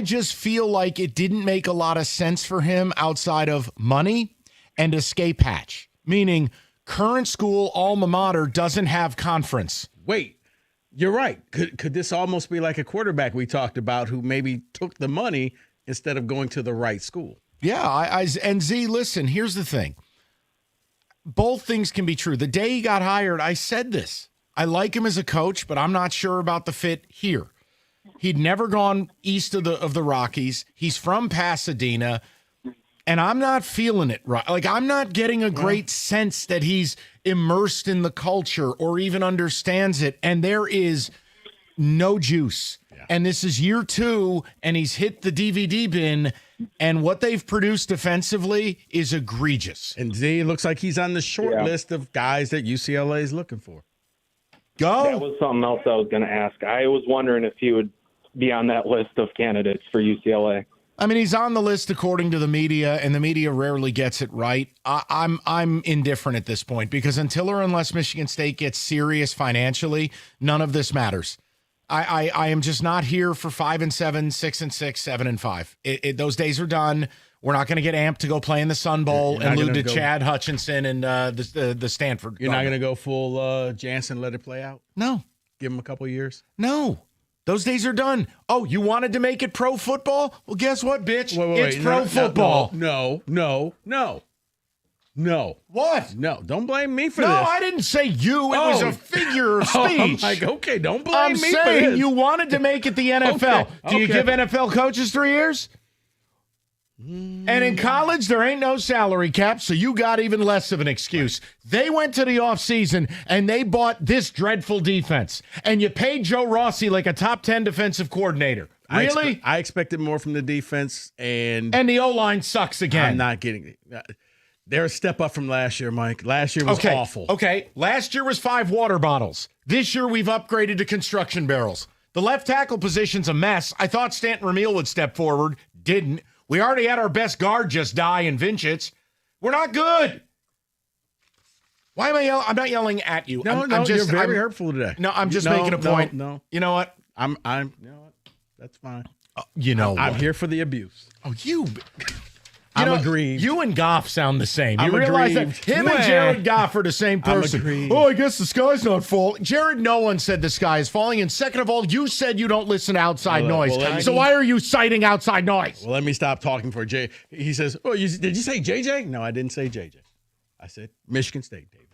just feel like it didn't make a lot of sense for him outside of money and escape hatch, meaning current school alma mater doesn't have conference. Wait. You're right. Could this almost be like a quarterback we talked about who maybe took the money instead of going to the right school? Yeah, and Z, listen, here's the thing. Both things can be true. The day he got hired, I said this. I like him as a coach, but I'm not sure about the fit here. He'd never gone east of the Rockies. He's from Pasadena, and I'm not feeling it right. Like, I'm not getting a great sense that he's immersed in the culture or even understands it, and there is no juice. Yeah. And this is year 2, and he's hit the DVD bin, and what they've produced defensively is egregious. And Z, it looks like he's on the short list of guys that UCLA is looking for. Go. That was something else I was going to ask. I was wondering if he would be on that list of candidates for UCLA. I mean, he's on the list according to the media, and the media rarely gets it right. I'm indifferent at this point because until or unless Michigan State gets serious financially, none of this matters. I am just not here for 5-7, 6-6, 7-5. Those days are done. We're not going to get amped to go play in the Sun Bowl and lose to Chad Hutchinson and the Stanford. You're not going to go full Jansen, let it play out? No. Give him a couple of years? No. Those days are done. Oh, you wanted to make it pro football? Well, guess what, bitch? Wait, it's pro football. No. What? No, don't blame me for this. No, this. I didn't say you. It was a figure of speech. I'm like, okay, don't blame I'm me for saying this. you wanted to make it the NFL. Do you give NFL coaches 3 years? And in college, there ain't no salary cap, so you got even less of an excuse. They went to the offseason, and they bought this dreadful defense. And you paid Joe Rossi like a top 10 defensive coordinator. Really? I expected more from the defense, and the O-line sucks again. I'm not getting it. They're a step up from last year, Mike. Last year was awful. Okay, last year was 5 water bottles. This year we've upgraded to construction barrels. The left tackle position's a mess. I thought Stanton Ramil would step forward. Didn't. We already had our best guard just die in Vincic. We're not good. Why am I yelling? I'm not yelling at you. No, you're very hurtful today. No, I'm just making a point. No. You know what? You know what? That's fine. I'm here for the abuse. Oh, you. I'm aggrieved. You and Goff sound the same. You I'm realize aggrieved. that him and Jared Goff are the same person. aggrieved. Oh, I guess the sky's not falling. Jared, no one said the sky is falling. And second of all, you said you don't listen to outside noise. So why are you citing outside noise? Well, let me stop talking for Jay. He says, "Oh, did you say JJ?" No, I didn't say JJ. I said Michigan State, David.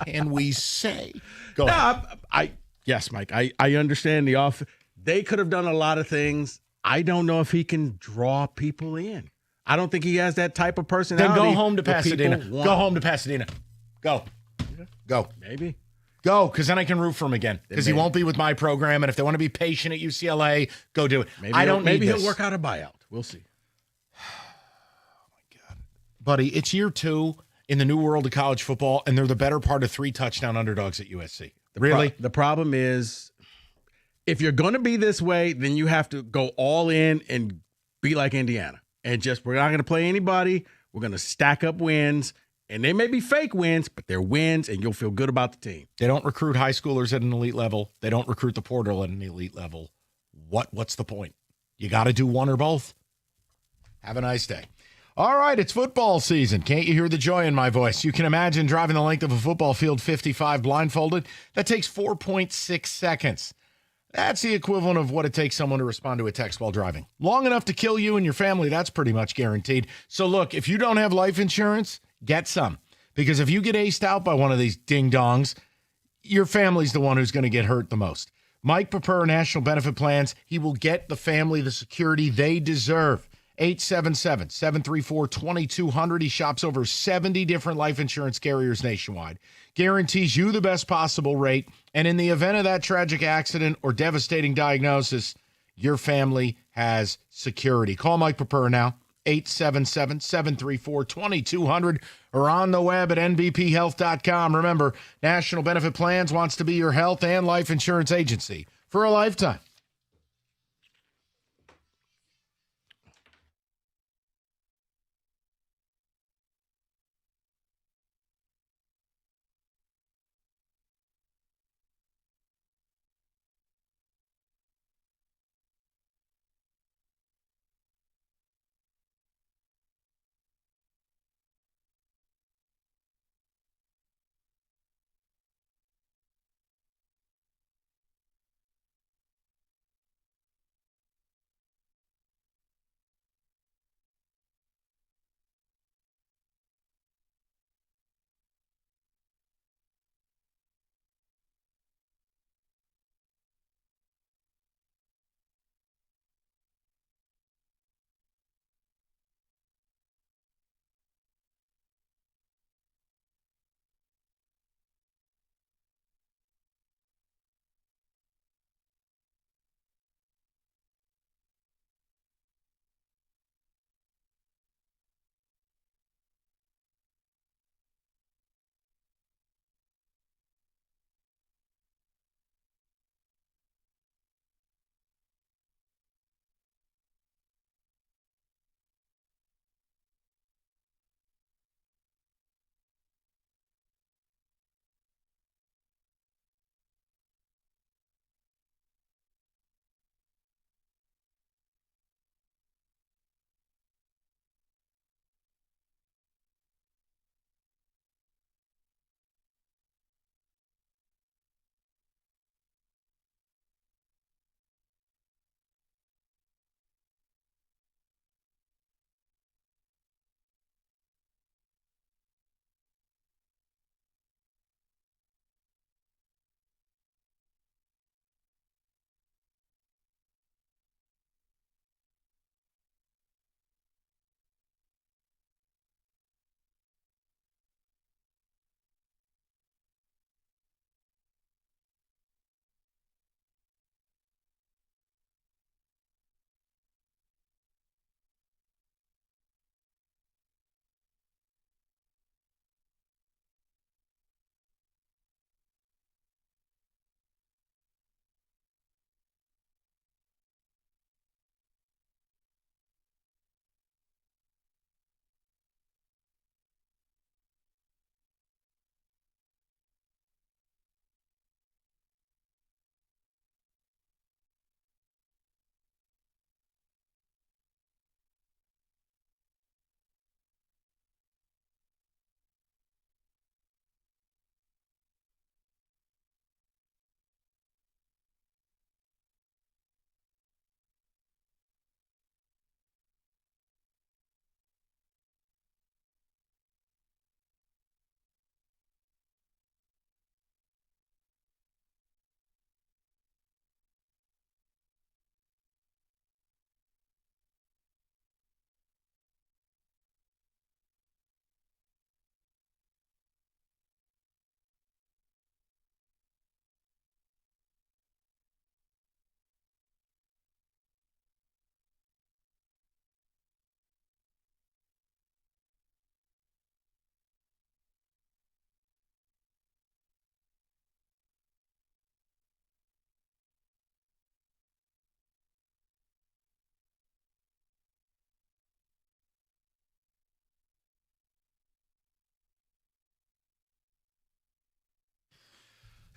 Can we say? Go ahead. Yes, Mike. I understand the off. They could have done a lot of things. I don't know if he can draw people in. I don't think he has that type of personality. Then go home to Pasadena. Go home to Pasadena. Go. Go. Maybe. Go, because then I can root for him again. Because he won't be with my program. And if they want to be patient at UCLA, go do it. Maybe he'll work out a buyout. We'll see. Oh, my God. Buddy, it's year 2 in the new world of college football, and they're the better part of 3 touchdown underdogs at USC. Really? The problem is, if you're going to be this way, then you have to go all in and be like Indiana. And we're not going to play anybody. We're going to stack up wins. And they may be fake wins, but they're wins, and you'll feel good about the team. They don't recruit high schoolers at an elite level. They don't recruit the portal at an elite level. What's the point? You got to do one or both. Have a nice day. All right, it's football season. Can't you hear the joy in my voice? You can imagine driving the length of a football field 55 blindfolded. That takes 4.6 seconds. That's the equivalent of what it takes someone to respond to a text while driving. Long enough to kill you and your family, that's pretty much guaranteed. So look, if you don't have life insurance, get some. Because if you get aced out by one of these ding-dongs, your family's the one who's going to get hurt the most. Mike Purpur, National Benefit Plans, he will get the family the security they deserve. 877-734-2200. He shops over 70 different life insurance carriers nationwide. Guarantees you the best possible rate. And in the event of that tragic accident or devastating diagnosis, your family has security. Call Mike Purpur now, 877-734-2200, or on the web at nbphealth.com. Remember, National Benefit Plans wants to be your health and life insurance agency for a lifetime.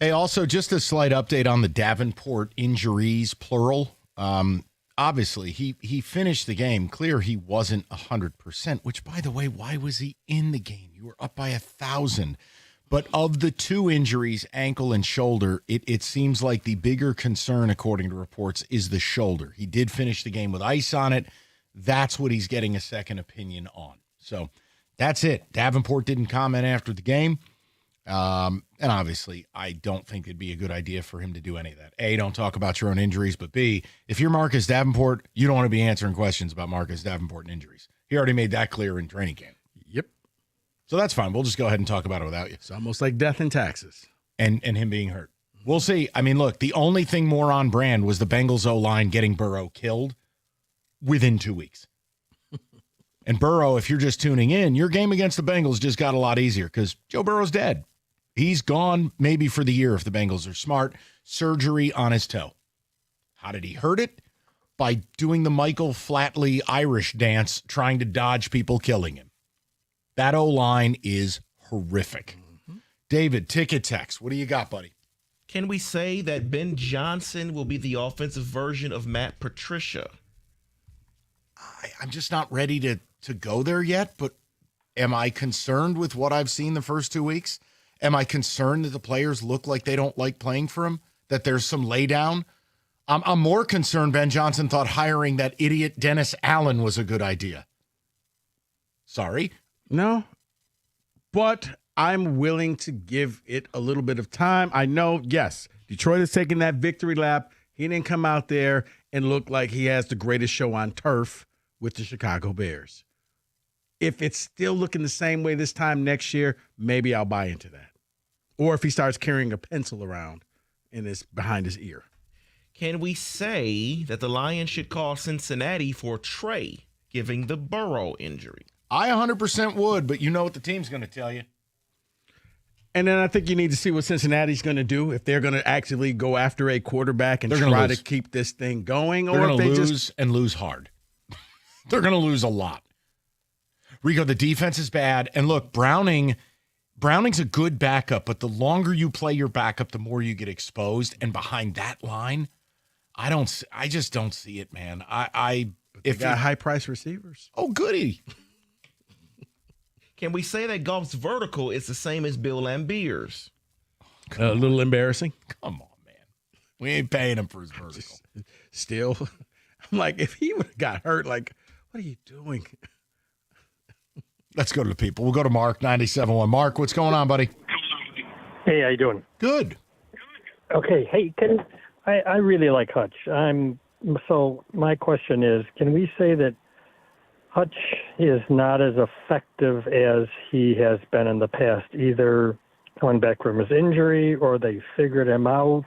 Hey, also, just a slight update on the Davenport injuries, plural. Obviously, he finished the game. Clear he wasn't 100%, which, by the way, why was he in the game? You were up by 1,000. But of the two injuries, ankle and shoulder, it seems like the bigger concern, according to reports, is the shoulder. He did finish the game with ice on it. That's what he's getting a second opinion on. So that's it. Davenport didn't comment after the game. And obviously, I don't think it'd be a good idea for him to do any of that. A, don't talk about your own injuries, but B, if you're Marcus Davenport, you don't want to be answering questions about Marcus Davenport and injuries. He already made that clear in training camp. Yep. So that's fine. We'll just go ahead and talk about it without you. It's almost like death and taxes. And him being hurt. We'll see. I mean, look, the only thing more on brand was the Bengals O-line getting Burrow killed within 2 weeks. And Burrow, if you're just tuning in, your game against the Bengals just got a lot easier because Joe Burrow's dead. He's gone maybe for the year if the Bengals are smart. Surgery on his toe. How did he hurt it? By doing the Michael Flatley Irish dance, trying to dodge people killing him. That O-line is horrific. Mm-hmm. David, ticket text. What do you got, buddy? Can we say that Ben Johnson will be the offensive version of Matt Patricia? I'm just not ready to go there yet, but am I concerned with what I've seen the first 2 weeks? Am I concerned that the players look like they don't like playing for him, that there's some laydown? I'm more concerned Ben Johnson thought hiring that idiot Dennis Allen was a good idea. Sorry. No, but I'm willing to give it a little bit of time. I know, yes, Detroit is taking that victory lap. He didn't come out there and look like he has the greatest show on turf with the Chicago Bears. If it's still looking the same way this time next year, maybe I'll buy into that. Or if he starts carrying a pencil around behind his ear. Can we say that the Lions should call Cincinnati for Trey, giving the Burrow injury? I 100% would, but you know what the team's going to tell you. And then I think you need to see what Cincinnati's going to do, if they're going to actually go after a quarterback and try to keep this thing going. They're going to lose and lose hard. They're going to lose a lot. Rico, the defense is bad. And look, Browning's a good backup, but the longer you play your backup, the more you get exposed. And behind that line, I just don't see it, man. If got high-priced receivers. Oh, goody. Can we say that Goff's vertical is the same as Bill Lambier's? A little embarrassing. Come on, man. We ain't paying him for his vertical. Still, I'm like, if he would have got hurt, like, what are you doing? Let's go to the people. We'll go to Mark, 97.1. Mark, what's going on, buddy? Hey, how you doing? Good. Okay. Hey, I really like Hutch. So my question is, can we say that Hutch is not as effective as he has been in the past, either coming back from his injury or they figured him out?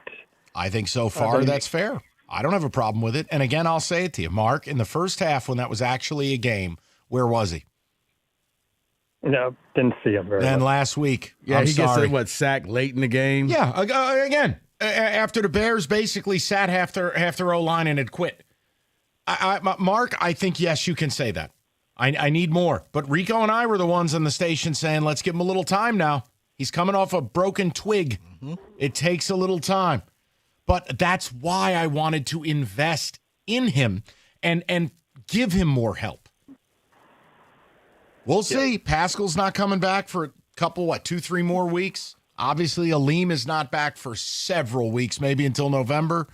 I think so far that's fair. I don't have a problem with it. And again, I'll say it to you, Mark, in the first half when that was actually a game, where was he? No, didn't see him very Then well. Last week. Yeah, I'm he sorry. gets sacked late in the game. Yeah, again, after the Bears basically sat half their O-line and had quit. Mark, I think, yes, you can say that. I need more. But Rico and I were the ones on the station saying, let's give him a little time now. He's coming off a broken twig. Mm-hmm. It takes a little time. But that's why I wanted to invest in him and give him more help. We'll see. Yeah. Pascal's not coming back for a couple, 2-3 more weeks. Obviously, Aleem is not back for several weeks, maybe until November.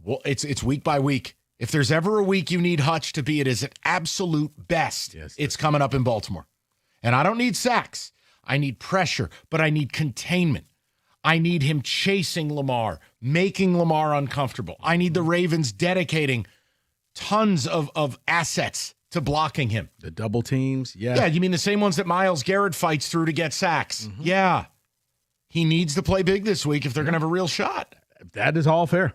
Well, it's week by week. If there's ever a week you need Hutch to be at his absolute best, it's coming up in Baltimore. And I don't need sacks. I need pressure, but I need containment. I need him chasing Lamar, making Lamar uncomfortable. I need the Ravens dedicating tons of assets to blocking him. The double teams, yeah. Yeah, you mean the same ones that Myles Garrett fights through to get sacks? Mm-hmm. Yeah. He needs to play big this week if they're going to have a real shot. That is all fair.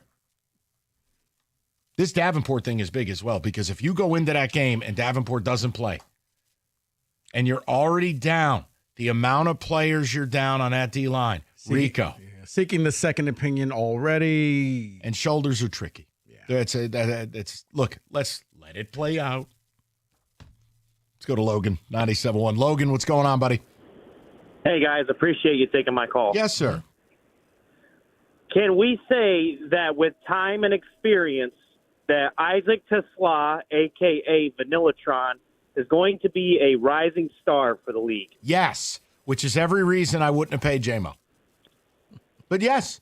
This Davenport thing is big as well, because if you go into that game and Davenport doesn't play and you're already down, the amount of players you're down on that D-line, Rico. Yeah. Seeking the second opinion already. And shoulders are tricky. Yeah. Look, let's let it play out. Let's go to Logan, 97.1. Logan, what's going on, buddy? Hey, guys. Appreciate you taking my call. Yes, sir. Can we say that with time and experience that Isaac Tesla, a.k.a. Vanillatron, is going to be a rising star for the league? Yes, which is every reason I wouldn't have paid J-Mo. But yes,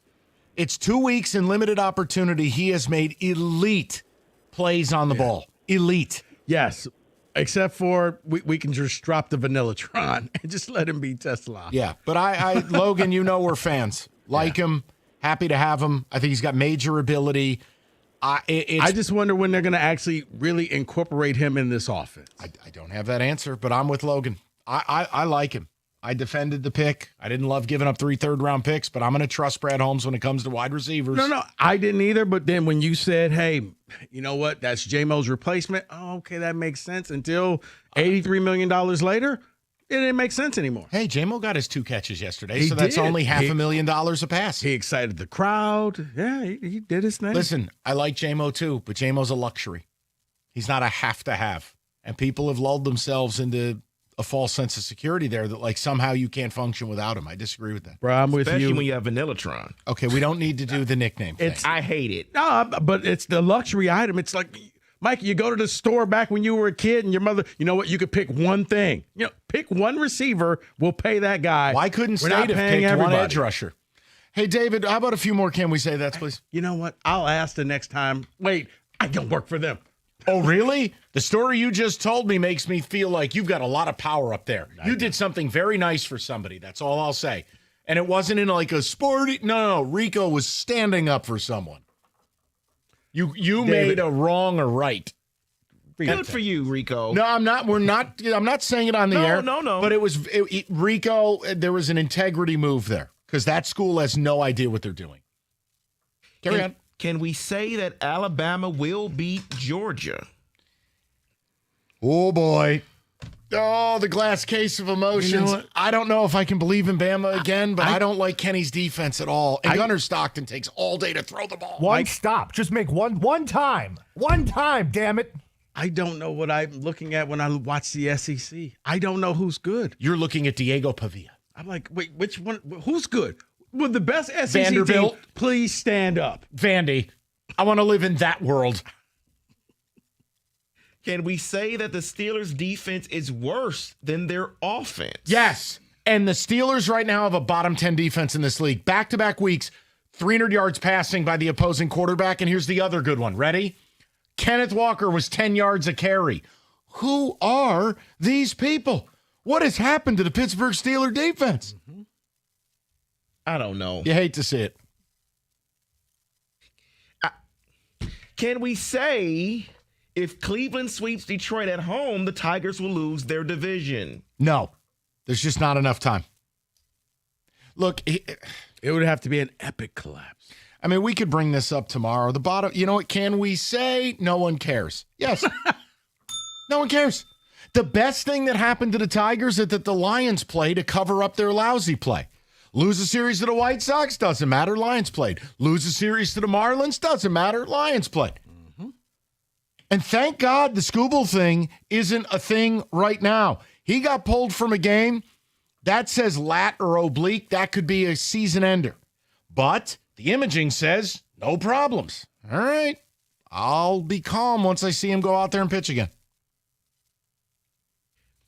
it's 2 weeks in limited opportunity. He has made elite plays on the ball. Elite. Yes, except for we can just drop the Vanillatron and just let him be Tesla. Yeah, but I Logan, we're fans. Like him, happy to have him. I think he's got major ability. I just wonder when they're going to actually really incorporate him in this offense. I don't have that answer, but I'm with Logan. I like him. I defended the pick. I didn't love giving up 3 third-round picks, but I'm going to trust Brad Holmes when it comes to wide receivers. No, I didn't either. But then when you said, hey, you know what, that's J-Mo's replacement, okay, that makes sense. Until $83 million later, it didn't make sense anymore. Hey, J-Mo got his 2 catches yesterday, so that's only $500,000 a pass. He excited the crowd. Yeah, he did his thing. Listen, I like J-Mo too, but J-Mo's a luxury. He's not a have-to-have. And people have lulled themselves into a false sense of security there that, like, somehow you can't function without him. I disagree with that. Bro, I'm with Especially you. when you have Vanillatron. Okay, we don't need to do the nickname thing. I hate it. No, but it's the luxury item. It's like, Mike, you go to the store back when you were a kid and your mother, you know what, you could pick one thing. Pick one receiver, we'll pay that guy. Why couldn't We're not State have paying picked everybody. one edge rusher? Hey, David, how about a few more Can We Say That's, please? You know what? I'll ask the next time. Wait, I don't work for them. Oh, really? The story you just told me makes me feel like you've got a lot of power up there. You did something very nice for somebody. That's all I'll say. And it wasn't in like a sporty. No, Rico was standing up for someone. You made a wrong or right. Good for you, Rico. No, I'm not. I'm not saying it on the air. No. But it was Rico. There was an integrity move there because that school has no idea what they're doing. Carry on. Can we say that Alabama will beat Georgia? Oh, boy. Oh, the glass case of emotions. You know what? I don't know if I can believe in Bama again, but I don't like Kenny's defense at all. And Gunnar Stockton takes all day to throw the ball. One stop. Just make one time. One time, damn it. I don't know what I'm looking at when I watch the SEC. I don't know who's good. You're looking at Diego Pavia. I'm like, wait, which one? Who's good? Will the best SEC Vanderbilt. team please stand up? Vandy. I want to live in that world. Can we say that the Steelers' defense is worse than their offense? Yes. And the Steelers right now have a bottom 10 defense in this league. Back-to-back weeks, 300 yards passing by the opposing quarterback. And here's the other good one. Ready? Kenneth Walker was 10 yards a carry. Who are these people? What has happened to the Pittsburgh Steelers defense? I don't know. You hate to see it. Can we say if Cleveland sweeps Detroit at home, the Tigers will lose their division? No. There's just not enough time. Look, it would have to be an epic collapse. I mean, we could bring this up tomorrow. The bottom, you know what can we say? No one cares. Yes. No one cares. The best thing that happened to the Tigers is that the Lions play to cover up their lousy play. Lose a series to the White Sox, doesn't matter, Lions played. Lose a series to the Marlins, doesn't matter, Lions played. Mm-hmm. And thank God the Scooble thing isn't a thing right now. He got pulled from a game. That says lat or oblique. That could be a season ender. But the imaging says no problems. All right. I'll be calm once I see him go out there and pitch again.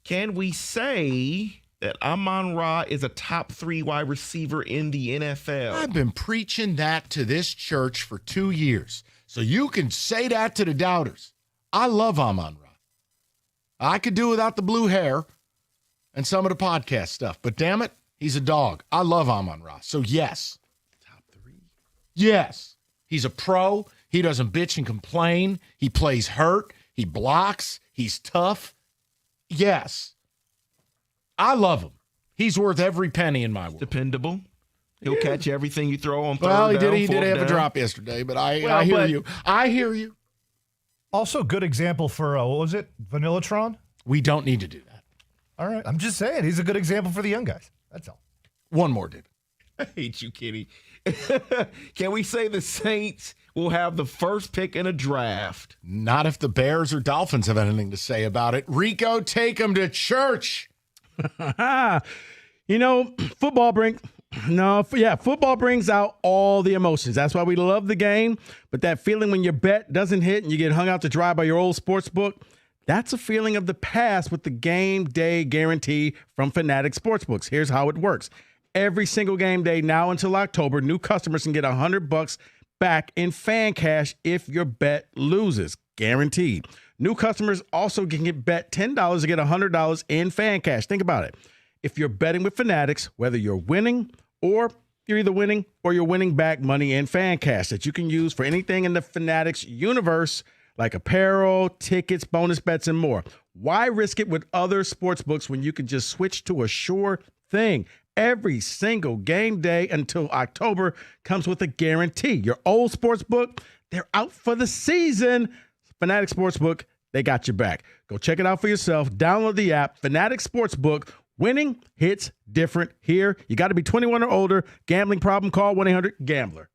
Can we say that Amon-Ra is a top 3 wide receiver in the NFL? I've been preaching that to this church for 2 years. So you can say that to the doubters. I love Amon-Ra. I could do without the blue hair and some of the podcast stuff. But damn it, he's a dog. I love Amon-Ra. So yes. Top 3? Yes. He's a pro. He doesn't bitch and complain. He plays hurt. He blocks. He's tough. Yes. I love him. He's worth every penny in my world. Dependable. He'll catch everything you throw on third Well, down, he did have down. a drop yesterday, but I hear you. I hear you. Also, good example for, what was it, Vanillatron? We don't need to do that. All right. I'm just saying, he's a good example for the young guys. That's all. One more, dude. I hate you, Kitty. Can we say the Saints will have the first pick in a draft? Not if the Bears or Dolphins have anything to say about it. Rico, take them to church. You know, football No, yeah, football brings out all the emotions. That's why we love the game. But that feeling when your bet doesn't hit and you get hung out to dry by your old sports book, that's a feeling of the past with the game day guarantee from Fanatic Sportsbooks. Here's how it works. Every single game day now until October, new customers can get $100 back in fan cash if your bet loses. Guaranteed. New customers also can get bet $10 to get $100 in fan cash. Think about it. If you're betting with Fanatics, whether you're winning or you're either winning or you're winning back money in fan cash that you can use for anything in the Fanatics universe, like apparel, tickets, bonus bets, and more. Why risk it with other sports books when you can just switch to a sure thing? Every single game day until October comes with a guarantee. Your old sports book, they're out for the season. Fanatic Sportsbook, they got your back. Go check it out for yourself. Download the app, Fanatic Sportsbook. Winning hits different here. You got to be 21 or older. Gambling problem, call 1-800-GAMBLER.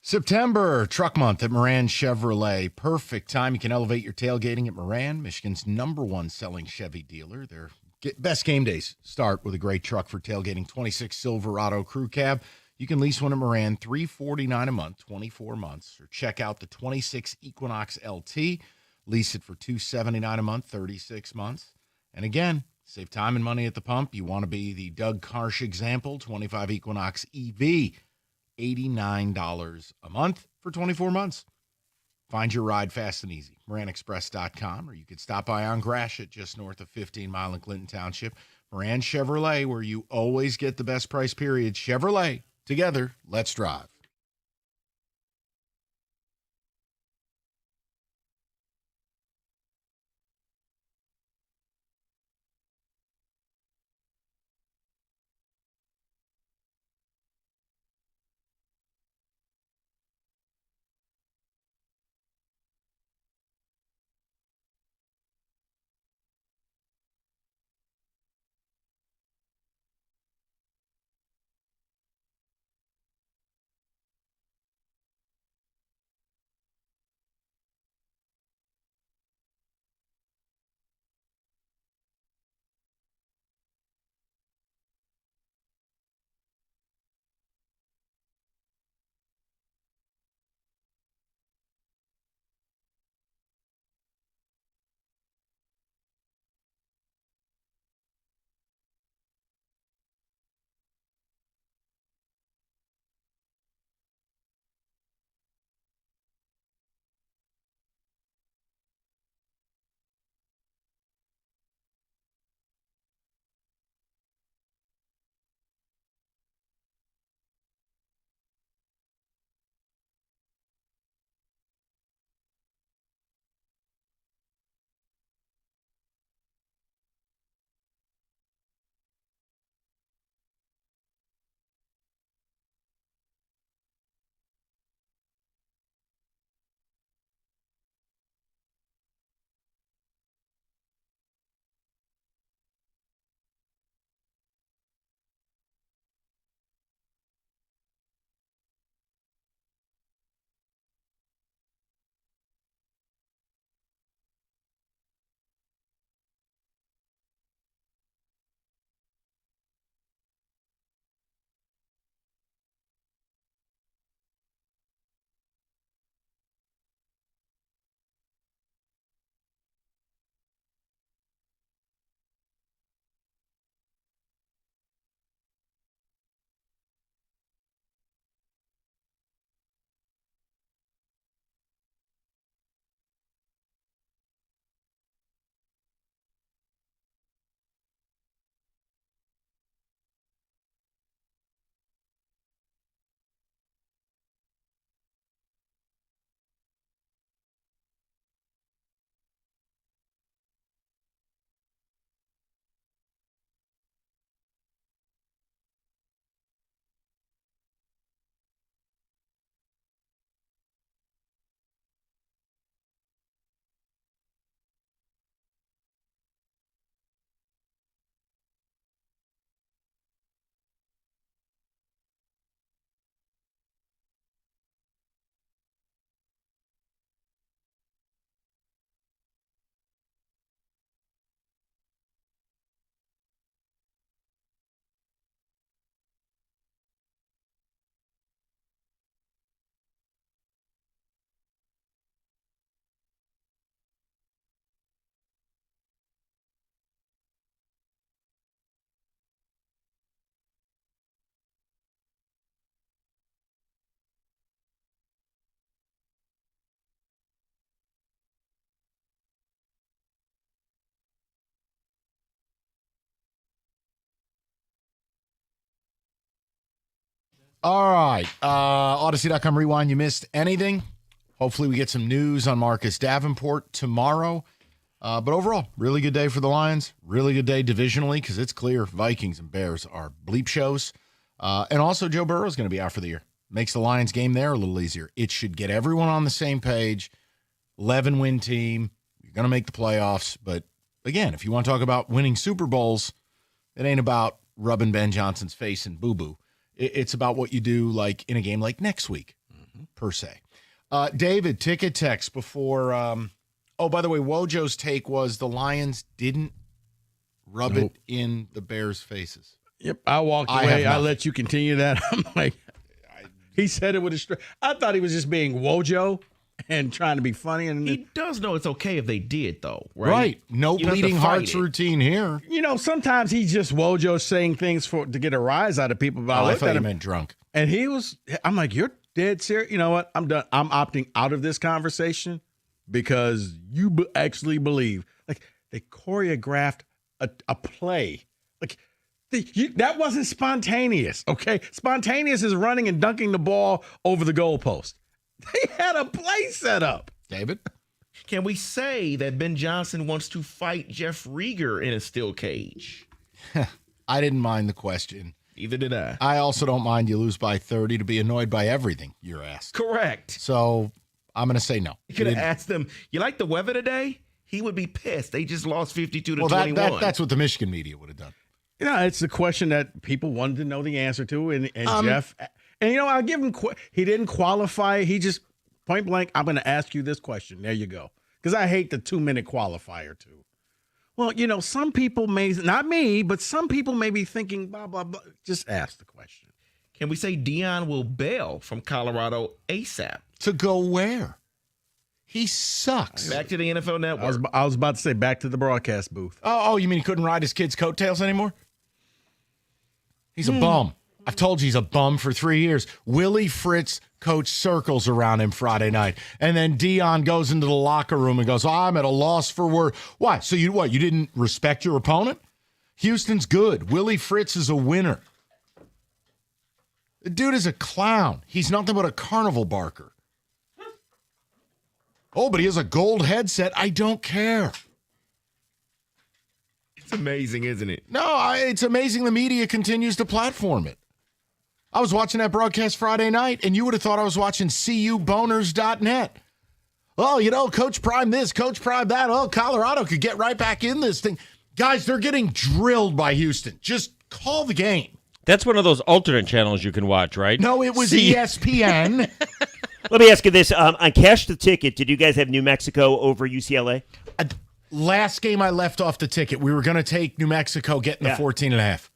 September, truck month at Moran Chevrolet. Perfect time. You can elevate your tailgating at Moran, Michigan's #1 selling Chevy dealer. Their best game days start with a great truck for tailgating. 26 Silverado Crew Cab. You can lease one at Moran, $349 a month, 24 months. Or check out the 26 Equinox LT. Lease it for $279 a month, 36 months. And again, save time and money at the pump. You want to be the Doug Karsh example, 25 Equinox EV. $89 a month for 24 months. Find your ride fast and easy. MoranExpress.com, or you could stop by on Gratiot, just north of 15 Mile in Clinton Township. Moran Chevrolet, where you always get the best price, period. Chevrolet, together, let's drive. All right. Odyssey.com rewind. You missed anything? Hopefully we get some news on Marcus Davenport tomorrow. But overall, really good day for the Lions. Really good day divisionally because it's clear Vikings and Bears are bleep shows. And also Joe Burrow is going to be out for the year. Makes the Lions game there a little easier. It should get everyone on the same page. 11-win team. You're going to make the playoffs. But again, if you want to talk about winning Super Bowls, it ain't about rubbing Ben Johnson's face and boo-boo. It's about what you do like in a game like next week per se. David, ticket text before. By the way, Wojo's take was the Lions didn't rub it in the Bears' faces. Yep, I walked away. I let you continue that. I'm like, he said it with a straight. I thought he was just being Wojo and trying to be funny. And he does know it's okay if they did, though, right? Right. No bleeding hearts routine here. Sometimes he's just Wojo saying things to get a rise out of people. But I thought he meant drunk. And I'm like, you're dead serious. You know what? I'm done. I'm opting out of this conversation because you actually believe. Like, they choreographed a play. Like, that wasn't spontaneous, okay? Spontaneous is running and dunking the ball over the goalpost. They had a play set up. David? Can we say that Ben Johnson wants to fight Jeff Rieger in a steel cage? I didn't mind the question. Neither did I. I also don't mind you lose by 30 to be annoyed by everything you're asked. Correct. So I'm going to say no. You could have asked them, you like the weather today? He would be pissed. They just lost 52-21. That's what the Michigan media would have done. It's the question that people wanted to know the answer to, and Jeff, and I'll give him. He didn't qualify. He just point blank. I'm going to ask you this question. There you go. Because I hate the 2-minute qualifier too. Well, some people may not me, but some people may be thinking blah blah blah. Just ask the question. Can we say Deion will bail from Colorado ASAP? To go where? He sucks. Back to the NFL Network. I was about to say back to the broadcast booth. Oh, you mean he couldn't ride his kid's coattails anymore? He's a bum. I've told you he's a bum for 3 years. Willie Fritz coached circles around him Friday night. And then Deion goes into the locker room and goes, I'm at a loss for word. Why? So you didn't respect your opponent? Houston's good. Willie Fritz is a winner. The dude is a clown. He's nothing but a carnival barker. Oh, but he has a gold headset. I don't care. It's amazing, isn't it? No, it's amazing the media continues to platform it. I was watching that broadcast Friday night, and you would have thought I was watching cuboners.net. Oh, Coach Prime this, Coach Prime that. Oh, Colorado could get right back in this thing. Guys, they're getting drilled by Houston. Just call the game. That's one of those alternate channels you can watch, right? No, it was ESPN. Let me ask you this. On Cash the Ticket, did you guys have New Mexico over UCLA? Last game I left off the ticket. We were going to take New Mexico getting the 14.5.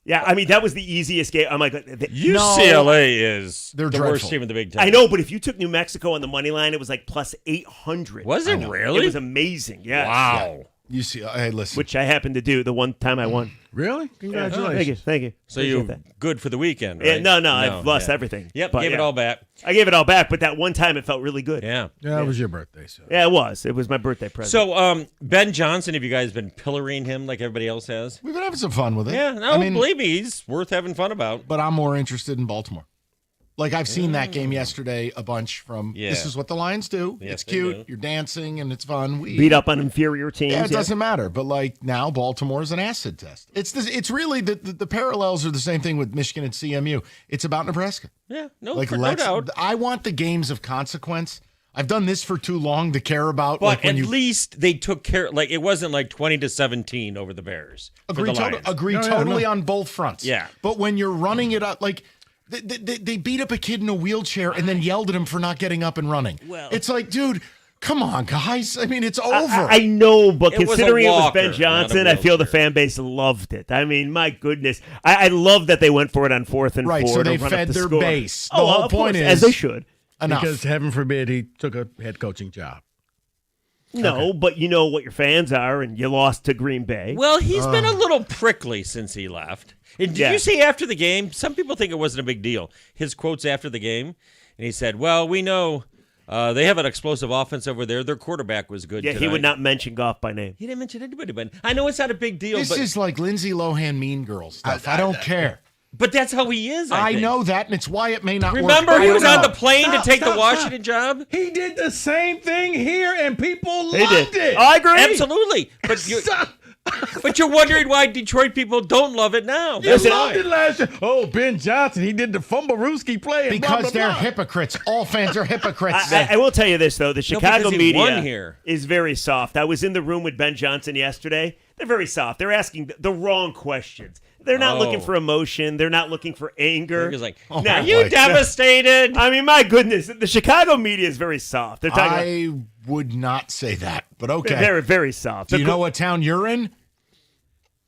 Yeah, I mean, that was the easiest game. I'm like, UCLA is they're the dreadful. worst team in the Big Ten. I know, but if you took New Mexico on the money line, it was like plus 800. Was it really? It was amazing. Yeah. Wow. Yeah. Hey, listen. Which I happened to do the one time I won. Really? Congratulations. Thank you. So you're good for the weekend, right? Yeah, no, I've lost everything. Yep, gave it all back. I gave it all back, but that one time it felt really good. Yeah. Yeah, it was your birthday. So. Yeah, it was. It was my birthday present. So, Ben Johnson, have you guys been pillorying him like everybody else has? We've been having some fun with it. Yeah, no, believe me, he's worth having fun about. But I'm more interested in Baltimore. Like, I've seen that game yesterday a bunch from, this is what the Lions do. Yes, it's cute. You're dancing, and it's fun. Beat up on inferior teams. Yeah, it doesn't matter. But, now Baltimore is an acid test. It's really, the parallels are the same thing with Michigan and CMU. It's about Nebraska. Yeah, no doubt. I want the games of consequence. I've done this for too long to care about. But at least they took care. It wasn't 20-17 over the Bears. Agree totally on both fronts. Yeah. But when you're running it up, They beat up a kid in a wheelchair and then yelled at him for not getting up and running. Well, it's like, dude, come on, guys. I mean, it's over. I know, but considering it was walker, Ben Johnson, I feel the fan base loved it. I mean, my goodness. I love that they went for it on 4th and 4. Right, so they fed their base. The whole point is, as they should. Enough. Because heaven forbid he took a head coaching job. No, but you know what your fans are, and you lost to Green Bay. Well, he's been a little prickly since he left. And did you see after the game, some people think it wasn't a big deal, his quotes after the game, and he said, well, we know they have an explosive offense over there. Their quarterback was good tonight. He would not mention Goff by name. He didn't mention anybody, but I know it's not a big deal. This is like Lindsay Lohan Mean Girls stuff. I don't care. But that's how he is, I think. know that, and it's why it may not work. Remember, he was on the plane to take the Washington job? He did the same thing here, and people loved it. I agree. Absolutely. But you're wondering why Detroit people don't love it now. You loved it last year. Oh, Ben Johnson, he did the Fumblerooski play. Because they're hypocrites. All fans are hypocrites. I will tell you this, though. The Chicago media won here. is very soft. I was in the room with Ben Johnson yesterday. They're very soft. They're asking the wrong questions. They're not looking for emotion. They're not looking for anger. He's like, Now, are you devastated? I mean, my goodness, the Chicago media is very soft. They're talking I would not say that, but okay. They're very soft. Do you know what town you're in?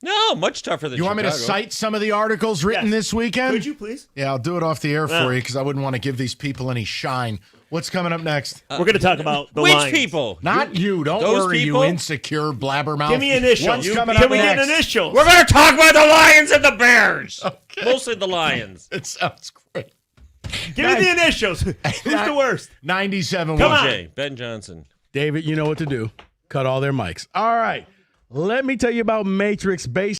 No, much tougher than You want me to Chicago. cite some of the articles written this weekend? Could you please? Yeah, I'll do it off the air for you because I wouldn't want to give these people any shine. What's coming up next? We're going to talk about the Which Lions. people? Not you. Don't Those worry, people? you insecure blabbermouth. Give me initials. What's coming Can up we next? get initials? We're going to talk about the Lions and the Bears. Okay. Mostly the Lions. It sounds great. Give me the initials. Who's the worst? 97 Come on. BJ, Ben Johnson. David, you know what to do. Cut all their mics. All right. Let me tell you about Matrix Base.